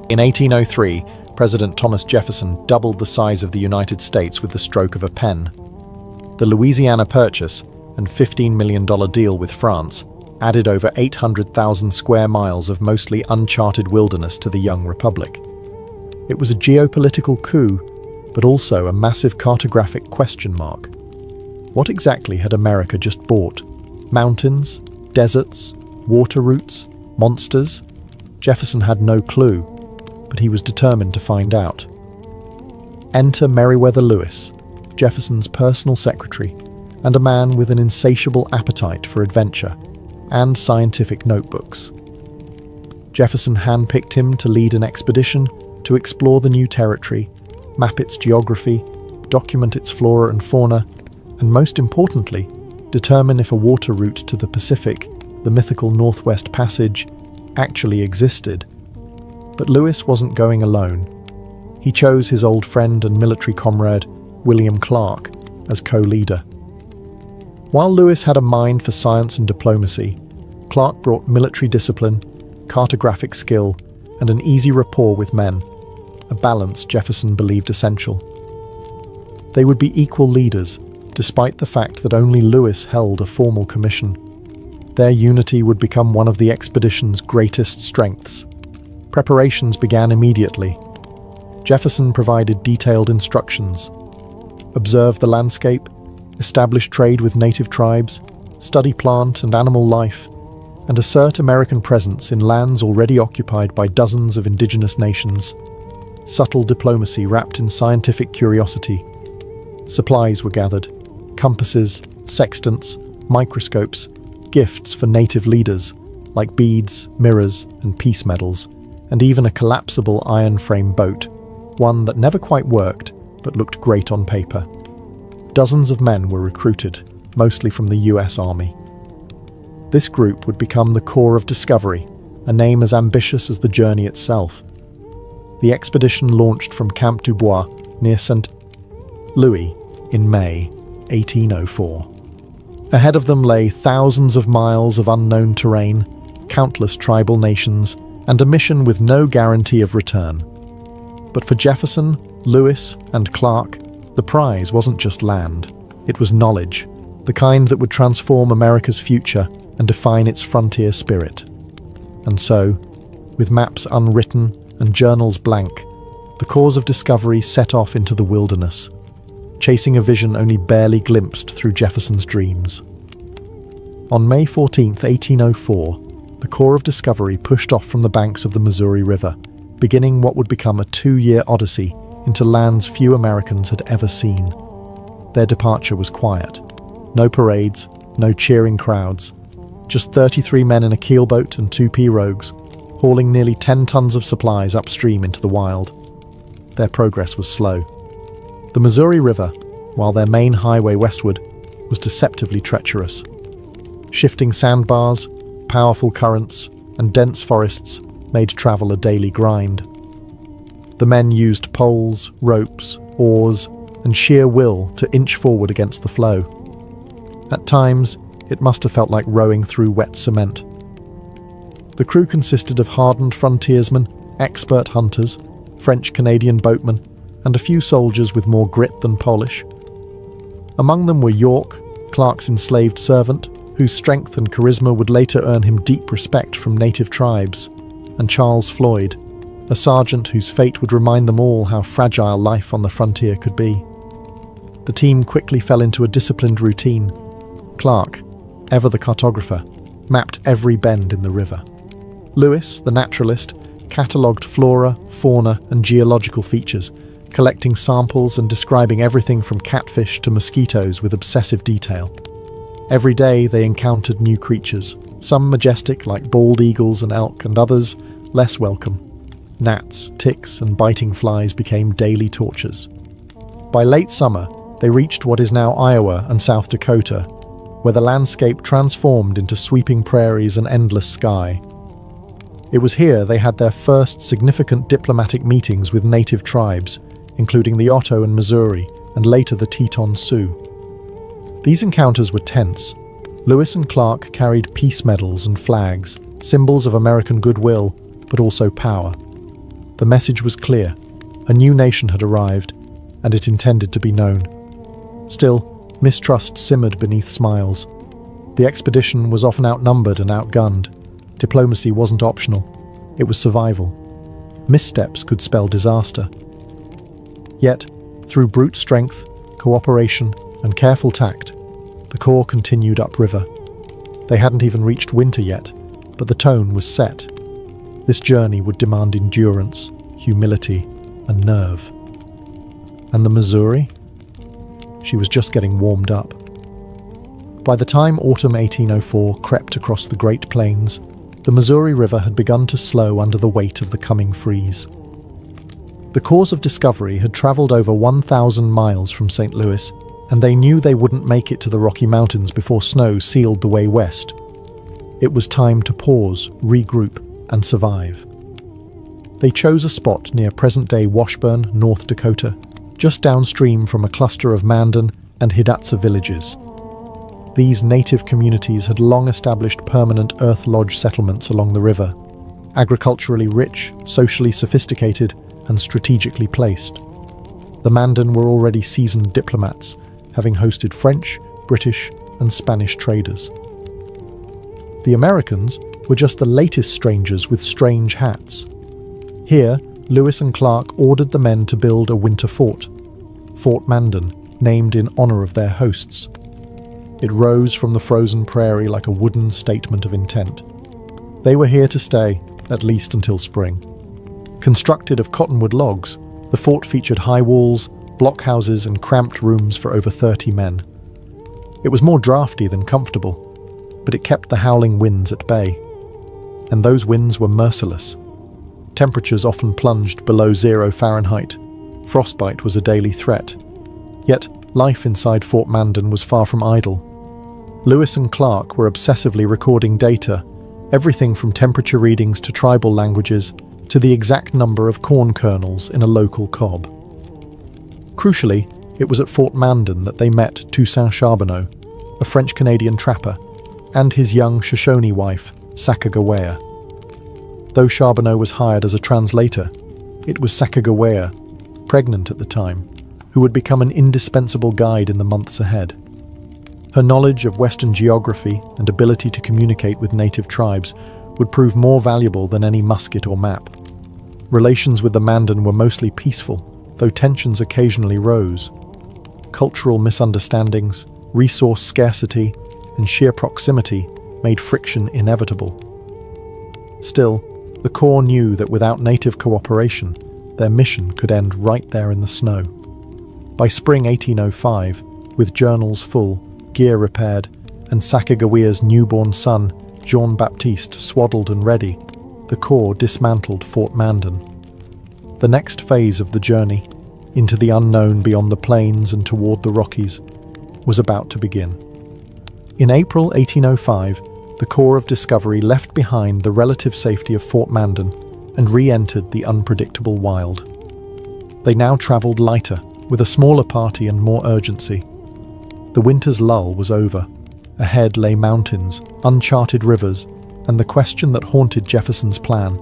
In 1803, President Thomas Jefferson doubled the size of the United States with the stroke of a pen. The Louisiana Purchase and $15 million deal with France added over 800,000 square miles of mostly uncharted wilderness to the young republic. It was a geopolitical coup, but also a massive cartographic question mark. What exactly had America just bought? Mountains? Deserts? Water routes? Monsters? Jefferson had no clue, but he was determined to find out. Enter Meriwether Lewis, Jefferson's personal secretary, and a man with an insatiable appetite for adventure and scientific notebooks. Jefferson handpicked him to lead an expedition to explore the new territory, map its geography, document its flora and fauna, and most importantly, determine if a water route to the Pacific, the mythical Northwest Passage, actually existed. But Lewis wasn't going alone. He chose his old friend and military comrade, William Clark, as co-leader. While Lewis had a mind for science and diplomacy, Clark brought military discipline, cartographic skill, and an easy rapport with men, a balance Jefferson believed essential. They would be equal leaders, despite the fact that only Lewis held a formal commission. Their unity would become one of the expedition's greatest strengths. Preparations began immediately. Jefferson provided detailed instructions. Observe the landscape, establish trade with native tribes, study plant and animal life, and assert American presence in lands already occupied by dozens of indigenous nations. Subtle diplomacy wrapped in scientific curiosity. Supplies were gathered: compasses, sextants, microscopes, gifts for native leaders, like beads, mirrors, and peace medals, and even a collapsible iron frame boat, one that never quite worked, but looked great on paper. Dozens of men were recruited, mostly from the US Army. This group would become the Corps of Discovery, a name as ambitious as the journey itself. The expedition launched from Camp du Bois near St. Louis in May 1804. Ahead of them lay thousands of miles of unknown terrain, countless tribal nations, and a mission with no guarantee of return. But for Jefferson, Lewis, and Clark, the prize wasn't just land. It was knowledge, the kind that would transform America's future and define its frontier spirit. And so, with maps unwritten and journals blank, the Corps of Discovery set off into the wilderness, chasing a vision only barely glimpsed through Jefferson's dreams. On May 14, 1804, the Corps of Discovery pushed off from the banks of the Missouri River, beginning what would become a 2-year odyssey into lands few Americans had ever seen. Their departure was quiet. No parades, no cheering crowds. Just 33 men in a keelboat and 2 pirogues, hauling nearly 10 tons of supplies upstream into the wild. Their progress was slow. The Missouri River, while their main highway westward, was deceptively treacherous. Shifting sandbars, powerful currents, and dense forests made travel a daily grind. The men used poles, ropes, oars, and sheer will to inch forward against the flow. At times, it must have felt like rowing through wet cement. The crew consisted of hardened frontiersmen, expert hunters, French-Canadian boatmen, and a few soldiers with more grit than polish. Among them were York, Clark's enslaved servant, whose strength and charisma would later earn him deep respect from native tribes, and Charles Floyd, a sergeant whose fate would remind them all how fragile life on the frontier could be. The team quickly fell into a disciplined routine. Clark, ever the cartographer, mapped every bend in the river. Lewis, the naturalist, catalogued flora, fauna, and geological features, collecting samples and describing everything from catfish to mosquitoes with obsessive detail. Every day they encountered new creatures, some majestic like bald eagles and elk, and others less welcome. Gnats, ticks, and biting flies became daily tortures. By late summer, they reached what is now Iowa and South Dakota, where the landscape transformed into sweeping prairies and endless sky. It was here they had their first significant diplomatic meetings with native tribes, including the Otto and Missouri, and later the Teton Sioux. These encounters were tense. Lewis and Clark carried peace medals and flags, symbols of American goodwill, but also power. The message was clear. A new nation had arrived, and it intended to be known. Still, mistrust simmered beneath smiles. The expedition was often outnumbered and outgunned. Diplomacy wasn't optional. It was survival. Missteps could spell disaster. Yet, through brute strength, cooperation, and careful tact, the Corps continued upriver. They hadn't even reached winter yet, but the tone was set. This journey would demand endurance, humility, and nerve. And the Missouri? She was just getting warmed up. By the time autumn 1804 crept across the Great Plains, the Missouri River had begun to slow under the weight of the coming freeze. The Corps of Discovery had travelled over 1,000 miles from St. Louis, and they knew they wouldn't make it to the Rocky Mountains before snow sealed the way west. It was time to pause, regroup, and survive. They chose a spot near present-day Washburn, North Dakota, just downstream from a cluster of Mandan and Hidatsa villages. These native communities had long established permanent earth lodge settlements along the river, agriculturally rich, socially sophisticated, and strategically placed. The Mandan were already seasoned diplomats, having hosted French, British, and Spanish traders. The Americans were just the latest strangers with strange hats. Here, Lewis and Clark ordered the men to build a winter fort, Fort Mandan, named in honor of their hosts. It rose from the frozen prairie like a wooden statement of intent. They were here to stay, at least until spring. Constructed of cottonwood logs, the fort featured high walls, blockhouses, and cramped rooms for over 30 men. It was more drafty than comfortable, but it kept the howling winds at bay. And those winds were merciless. Temperatures often plunged below 0 Fahrenheit. Frostbite was a daily threat. Yet, life inside Fort Mandan was far from idle. Lewis and Clark were obsessively recording data, everything from temperature readings to tribal languages, to the exact number of corn kernels in a local cob. Crucially, it was at Fort Mandan that they met Toussaint Charbonneau, a French-Canadian trapper, and his young Shoshone wife, Sacagawea. Though Charbonneau was hired as a translator, it was Sacagawea, pregnant at the time, who would become an indispensable guide in the months ahead. Her knowledge of Western geography and ability to communicate with native tribes would prove more valuable than any musket or map. Relations with the Mandan were mostly peaceful, though tensions occasionally rose. Cultural misunderstandings, resource scarcity, and sheer proximity made friction inevitable. Still, the Corps knew that without native cooperation, their mission could end right there in the snow. By spring 1805, with journals full, gear repaired, and Sacagawea's newborn son, Jean-Baptiste, swaddled and ready, the Corps dismantled Fort Mandan. The next phase of the journey, into the unknown beyond the plains and toward the Rockies, was about to begin. In April 1805, the Corps of Discovery left behind the relative safety of Fort Mandan and re-entered the unpredictable wild. They now travelled lighter, with a smaller party and more urgency. The winter's lull was over. Ahead lay mountains, uncharted rivers, and the question that haunted Jefferson's plan: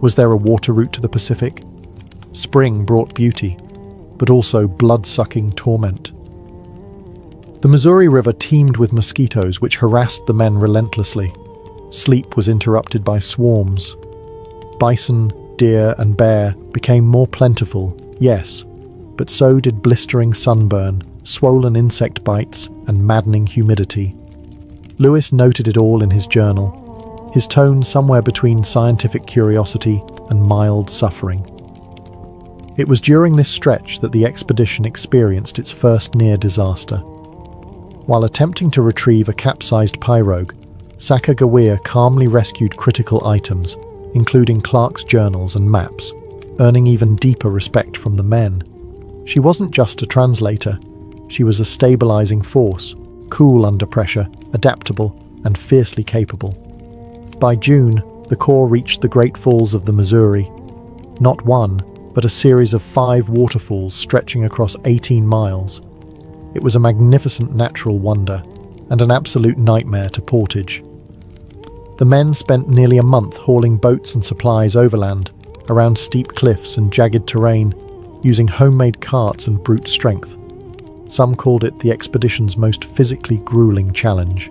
was there a water route to the Pacific? Spring brought beauty, but also blood-sucking torment. The Missouri River teemed with mosquitoes which harassed the men relentlessly. Sleep was interrupted by swarms. Bison, deer, and bear became more plentiful, yes, but so did blistering sunburn, swollen insect bites, and maddening humidity. Lewis noted it all in his journal, his tone somewhere between scientific curiosity and mild suffering. It was during this stretch that the expedition experienced its first near disaster. While attempting to retrieve a capsized pirogue, Sacagawea calmly rescued critical items, including Clark's journals and maps, earning even deeper respect from the men. She wasn't just a translator, she was a stabilizing force, cool under pressure, adaptable, and fiercely capable. By June, the Corps reached the Great Falls of the Missouri. Not one, but a series of 5 waterfalls stretching across 18 miles. It was a magnificent natural wonder, and an absolute nightmare to portage. The men spent nearly a month hauling boats and supplies overland, around steep cliffs and jagged terrain, using homemade carts and brute strength. Some called it the expedition's most physically grueling challenge.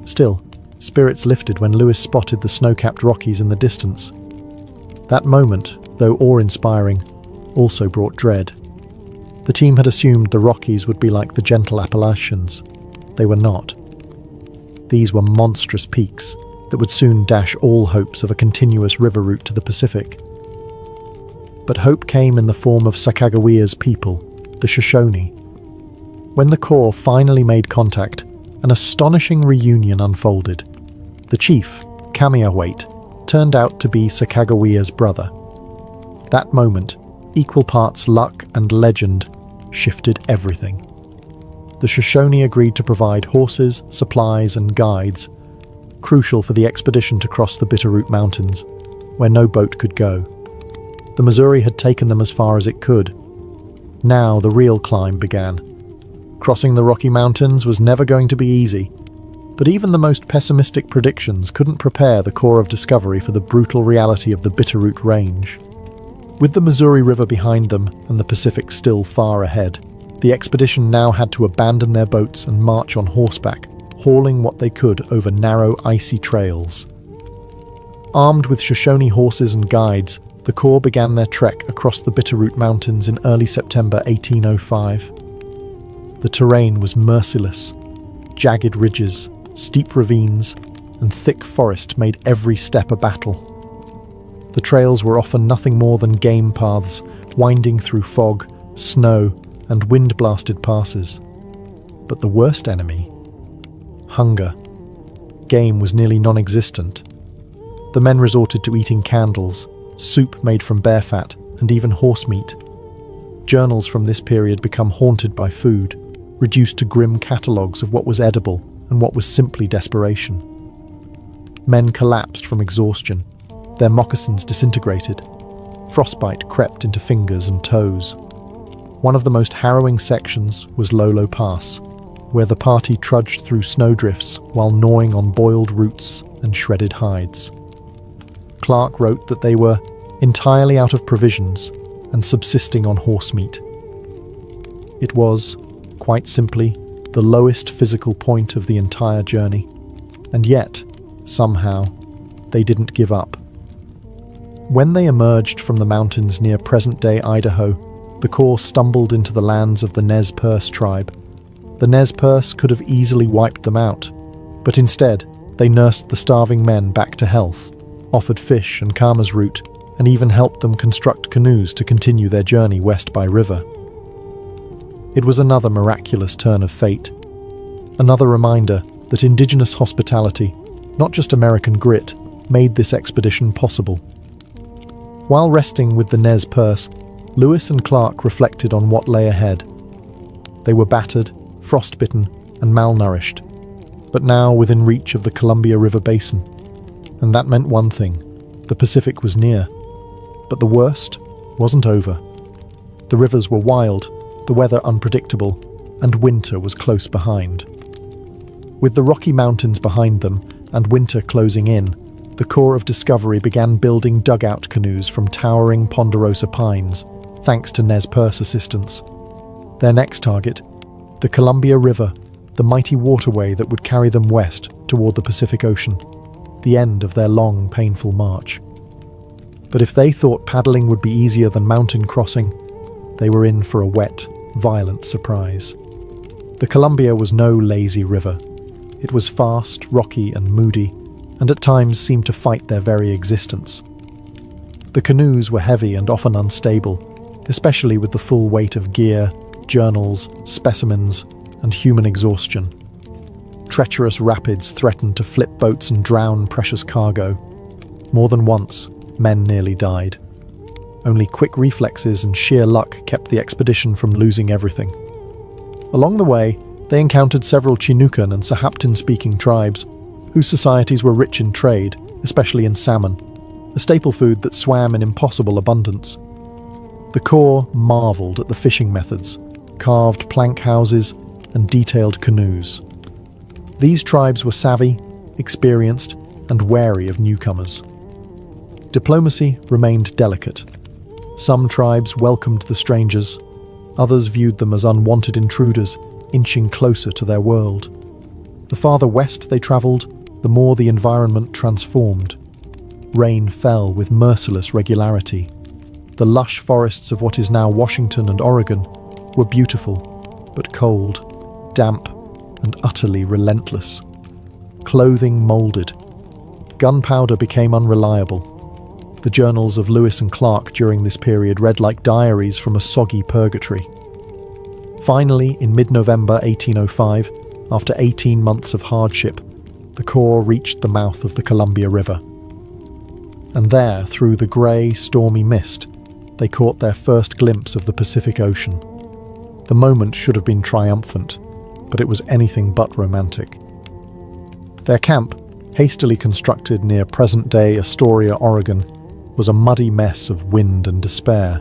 Still, spirits lifted when Lewis spotted the snow-capped Rockies in the distance. That moment, though awe-inspiring, also brought dread. The team had assumed the Rockies would be like the gentle Appalachians. They were not. These were monstrous peaks that would soon dash all hopes of a continuous river route to the Pacific. But hope came in the form of Sacagawea's people, the Shoshone. When the Corps finally made contact, an astonishing reunion unfolded. The chief, Kamiawait, turned out to be Sacagawea's brother. That moment, equal parts luck and legend, shifted everything. The Shoshone agreed to provide horses, supplies, and guides, crucial for the expedition to cross the Bitterroot Mountains, where no boat could go. The Missouri had taken them as far as it could. Now the real climb began. Crossing the Rocky Mountains was never going to be easy, but even the most pessimistic predictions couldn't prepare the Corps of Discovery for the brutal reality of the Bitterroot Range. With the Missouri River behind them and the Pacific still far ahead, the expedition now had to abandon their boats and march on horseback, hauling what they could over narrow, icy trails. Armed with Shoshone horses and guides, the Corps began their trek across the Bitterroot Mountains in early September 1805. The terrain was merciless. Jagged ridges, steep ravines, and thick forest made every step a battle. The trails were often nothing more than game paths, winding through fog, snow, and wind-blasted passes. But the worst enemy? Hunger. Game was nearly non-existent. The men resorted to eating candles, soup made from bear fat, and even horse meat. Journals from this period become haunted by food, reduced to grim catalogues of what was edible and what was simply desperation. Men collapsed from exhaustion, their moccasins disintegrated. Frostbite crept into fingers and toes. One of the most harrowing sections was Lolo Pass, where the party trudged through snowdrifts while gnawing on boiled roots and shredded hides. Clark wrote that they were entirely out of provisions and subsisting on horse meat. It was, quite simply, the lowest physical point of the entire journey, and yet, somehow, they didn't give up. When they emerged from the mountains near present-day Idaho, the Corps stumbled into the lands of the Nez Perce tribe. The Nez Perce could have easily wiped them out, but instead, they nursed the starving men back to health, offered fish and Kama's root, and even helped them construct canoes to continue their journey west by river. It was another miraculous turn of fate, another reminder that indigenous hospitality, not just American grit, made this expedition possible. While resting with the Nez Perce, Lewis and Clark reflected on what lay ahead. They were battered, frostbitten, and malnourished, but now within reach of the Columbia River basin. And that meant one thing: the Pacific was near. But the worst wasn't over. The rivers were wild, the weather unpredictable, and winter was close behind. With the Rocky Mountains behind them and winter closing in, the Corps of Discovery began building dugout canoes from towering ponderosa pines, thanks to Nez Perce assistance. Their next target, The Columbia River, the mighty waterway that would carry them west toward the Pacific Ocean, the end of their long, painful march. But if they thought paddling would be easier than mountain crossing, they were in for a wet, violent surprise. The Columbia was no lazy river. It was fast, rocky and moody, and at times seemed to fight their very existence. The canoes were heavy and often unstable, especially with the full weight of gear, journals, specimens, and human exhaustion. Treacherous rapids threatened to flip boats and drown precious cargo. More than once, men nearly died. Only quick reflexes and sheer luck kept the expedition from losing everything. Along the way, they encountered several Chinookan and Sahaptin-speaking tribes, whose societies were rich in trade, especially in salmon, a staple food that swam in impossible abundance. The Corps marvelled at the fishing methods, carved plank houses, and detailed canoes. These tribes were savvy, experienced, and wary of newcomers. Diplomacy remained delicate. Some tribes welcomed the strangers, others viewed them as unwanted intruders, inching closer to their world. The farther west they travelled, the more the environment transformed. Rain fell with merciless regularity. The lush forests of what is now Washington and Oregon were beautiful, but cold, damp, and utterly relentless. Clothing moulded. Gunpowder became unreliable. The journals of Lewis and Clark during this period read like diaries from a soggy purgatory. Finally, in mid-November 1805, after 18 months of hardship, the Corps reached the mouth of the Columbia River. And there, through the grey, stormy mist, they caught their first glimpse of the Pacific Ocean. The moment should have been triumphant, but it was anything but romantic. Their camp, hastily constructed near present-day Astoria, Oregon, was a muddy mess of wind and despair.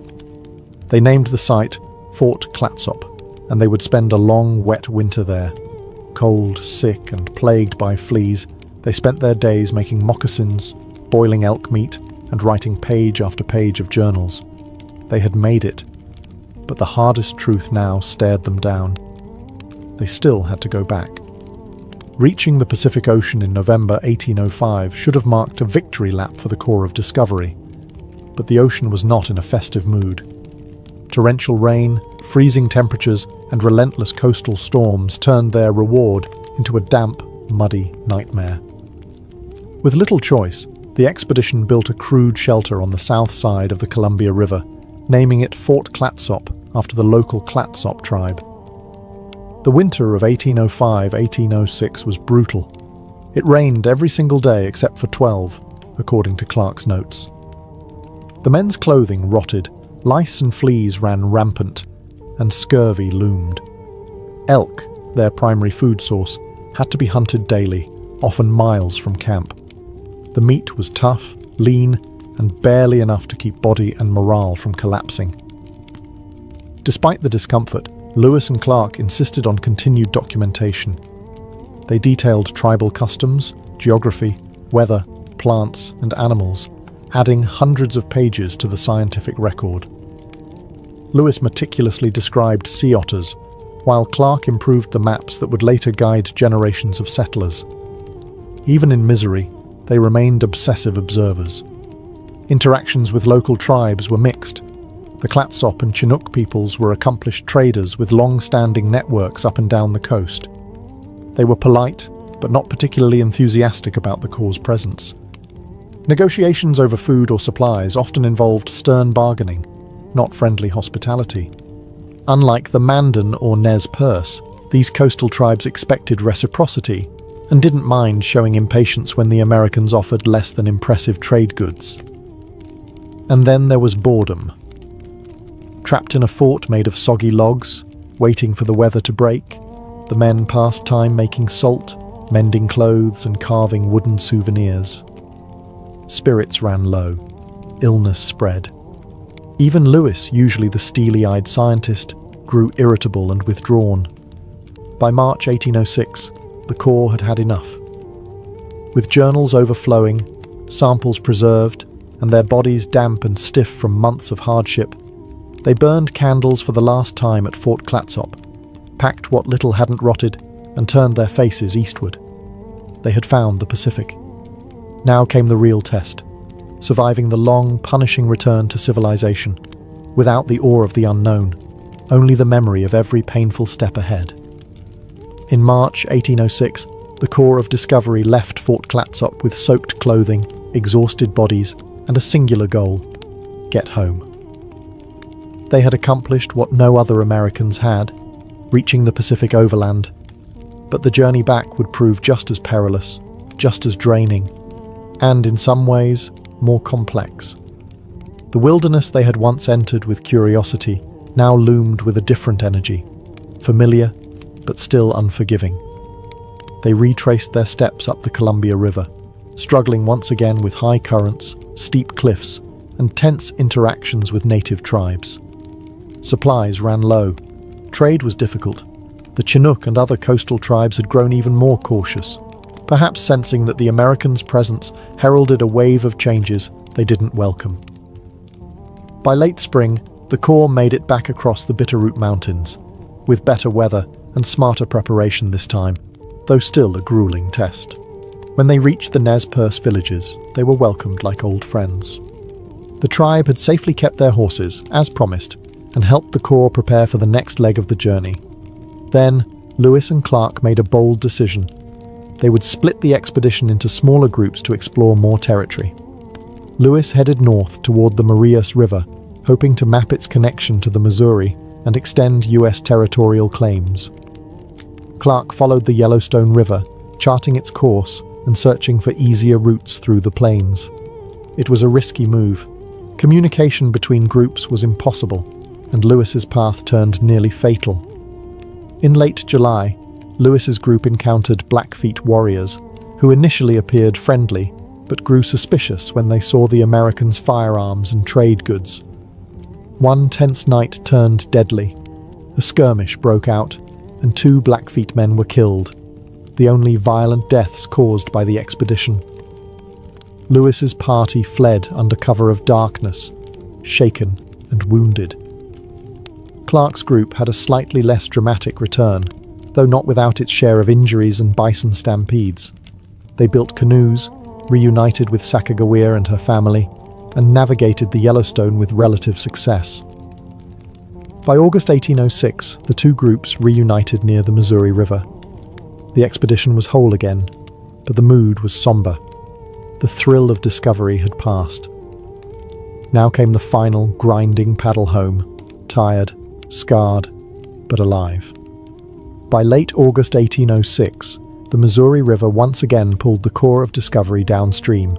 They named the site Fort Clatsop, and they would spend a long, wet winter there. Cold, sick, and plagued by fleas, they spent their days making moccasins, boiling elk meat, and writing page after page of journals. They had made it, but the hardest truth now stared them down. They still had to go back. Reaching the Pacific Ocean in November 1805 should have marked a victory lap for the Corps of Discovery, but the ocean was not in a festive mood. Torrential rain, freezing temperatures, and relentless coastal storms turned their reward into a damp, muddy nightmare. With little choice, the expedition built a crude shelter on the south side of the Columbia River, naming it Fort Clatsop after the local Clatsop tribe. The winter of 1805-1806 was brutal. It rained every single day except for 12, according to Clark's notes. The men's clothing rotted, lice and fleas ran rampant, and scurvy loomed. Elk, their primary food source, had to be hunted daily, often miles from camp. The meat was tough, lean, and barely enough to keep body and morale from collapsing. Despite the discomfort, Lewis and Clark insisted on continued documentation. They detailed tribal customs, geography, weather, plants, and animals, adding hundreds of pages to the scientific record. Lewis meticulously described sea otters, while Clark improved the maps that would later guide generations of settlers. Even in misery, they remained obsessive observers. Interactions with local tribes were mixed. The Clatsop and Chinook peoples were accomplished traders with long-standing networks up and down the coast. They were polite, but not particularly enthusiastic about the Corps' presence. Negotiations over food or supplies often involved stern bargaining, not friendly hospitality. Unlike the Mandan or Nez Perce, these coastal tribes expected reciprocity and didn't mind showing impatience when the Americans offered less than impressive trade goods. And then there was boredom. Trapped in a fort made of soggy logs, waiting for the weather to break, the men passed time making salt, mending clothes, and carving wooden souvenirs. Spirits ran low. Illness spread. Even Lewis, usually the steely-eyed scientist, grew irritable and withdrawn. By March 1806, the Corps had had enough. With journals overflowing, samples preserved, and their bodies damp and stiff from months of hardship, they burned candles for the last time at Fort Clatsop, packed what little hadn't rotted, and turned their faces eastward. They had found the Pacific. Now came the real test, surviving the long, punishing return to civilization, without the awe of the unknown, only the memory of every painful step ahead. In March 1806, the Corps of Discovery left Fort Clatsop with soaked clothing, exhausted bodies, and a singular goal: get home. They had accomplished what no other Americans had, reaching the Pacific overland, but the journey back would prove just as perilous, just as draining, and in some ways, more complex. The wilderness they had once entered with curiosity now loomed with a different energy, familiar but still unforgiving. They retraced their steps up the Columbia River, struggling once again with high currents, steep cliffs, and tense interactions with native tribes. Supplies ran low. Trade was difficult. The Chinook and other coastal tribes had grown even more cautious, perhaps sensing that the Americans' presence heralded a wave of changes they didn't welcome. By late spring, the Corps made it back across the Bitterroot Mountains, with better weather and smarter preparation this time, though still a grueling test. When they reached the Nez Perce villages, they were welcomed like old friends. The tribe had safely kept their horses, as promised, and helped the Corps prepare for the next leg of the journey. Then, Lewis and Clark made a bold decision. They would split the expedition into smaller groups to explore more territory. Lewis headed north toward the Marias River, hoping to map its connection to the Missouri and extend U.S. territorial claims. Clark followed the Yellowstone River, charting its course and searching for easier routes through the plains. It was a risky move. Communication between groups was impossible, and Lewis's path turned nearly fatal. In late July, Lewis's group encountered Blackfeet warriors, who initially appeared friendly, but grew suspicious when they saw the Americans' firearms and trade goods. One tense night turned deadly. A skirmish broke out, and 2 Blackfeet men were killed, the only violent deaths caused by the expedition. Lewis's party fled under cover of darkness, shaken and wounded. Clark's group had a slightly less dramatic return, though not without its share of injuries and bison stampedes. They built canoes, reunited with Sacagawea and her family, and navigated the Yellowstone with relative success. By August 1806, the 2 groups reunited near the Missouri River. The expedition was whole again, but the mood was somber. The thrill of discovery had passed. Now came the final, grinding paddle home, tired, scarred, but alive. By late August 1806, the Missouri River once again pulled the Corps of Discovery downstream,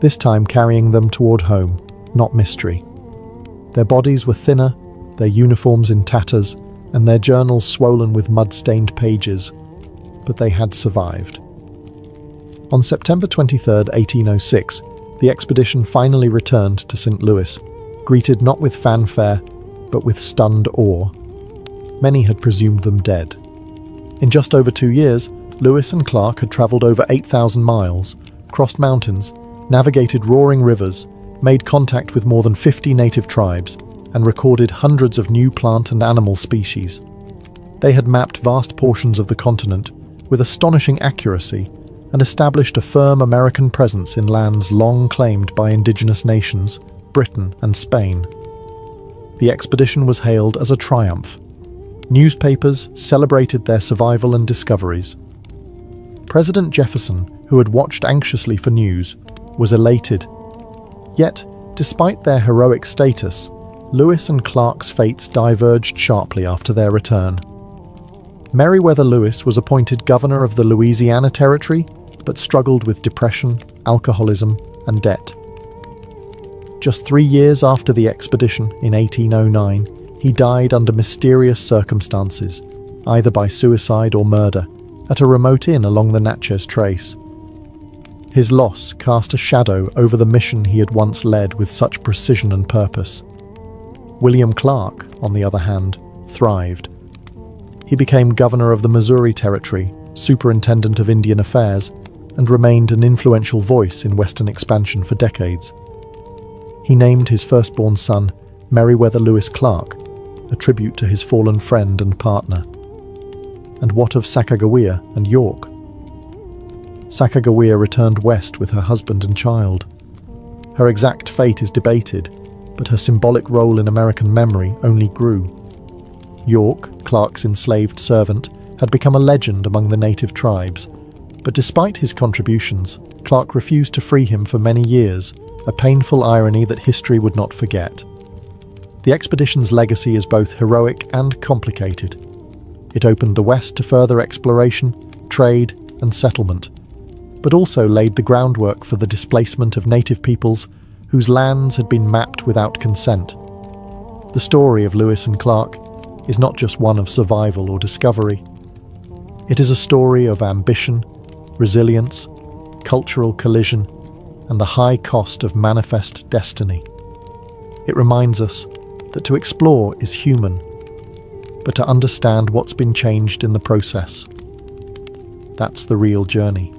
this time carrying them toward home, not mystery. Their bodies were thinner, their uniforms in tatters, and their journals swollen with mud-stained pages, but they had survived. On September 23, 1806, the expedition finally returned to St. Louis, greeted not with fanfare, but with stunned awe. Many had presumed them dead. In just over 2 years, Lewis and Clark had travelled over 8,000 miles, crossed mountains, navigated roaring rivers, made contact with more than 50 native tribes, and recorded hundreds of new plant and animal species. They had mapped vast portions of the continent with astonishing accuracy and established a firm American presence in lands long claimed by indigenous nations, Britain and Spain. The expedition was hailed as a triumph. Newspapers celebrated their survival and discoveries. President Jefferson, who had watched anxiously for news, was elated. Yet, despite their heroic status, Lewis and Clark's fates diverged sharply after their return. Meriwether Lewis was appointed governor of the Louisiana Territory, but struggled with depression, alcoholism, and debt. Just 3 years after the expedition, in 1809, he died under mysterious circumstances, either by suicide or murder, at a remote inn along the Natchez Trace. His loss cast a shadow over the mission he had once led with such precision and purpose. William Clark, on the other hand, thrived. He became governor of the Missouri Territory, superintendent of Indian Affairs, and remained an influential voice in Western expansion for decades. He named his firstborn son Meriwether Lewis Clark, a tribute to his fallen friend and partner. And what of Sacagawea and York? Sacagawea returned west with her husband and child. Her exact fate is debated, but her symbolic role in American memory only grew. York, Clark's enslaved servant, had become a legend among the native tribes, but despite his contributions, Clark refused to free him for many years, a painful irony that history would not forget. The expedition's legacy is both heroic and complicated. It opened the West to further exploration, trade, and settlement, but also laid the groundwork for the displacement of native peoples whose lands had been mapped without consent. The story of Lewis and Clark is not just one of survival or discovery. It is a story of ambition, resilience, cultural collision, and the high cost of manifest destiny. It reminds us that to explore is human, but to understand what's been changed in the process, that's the real journey.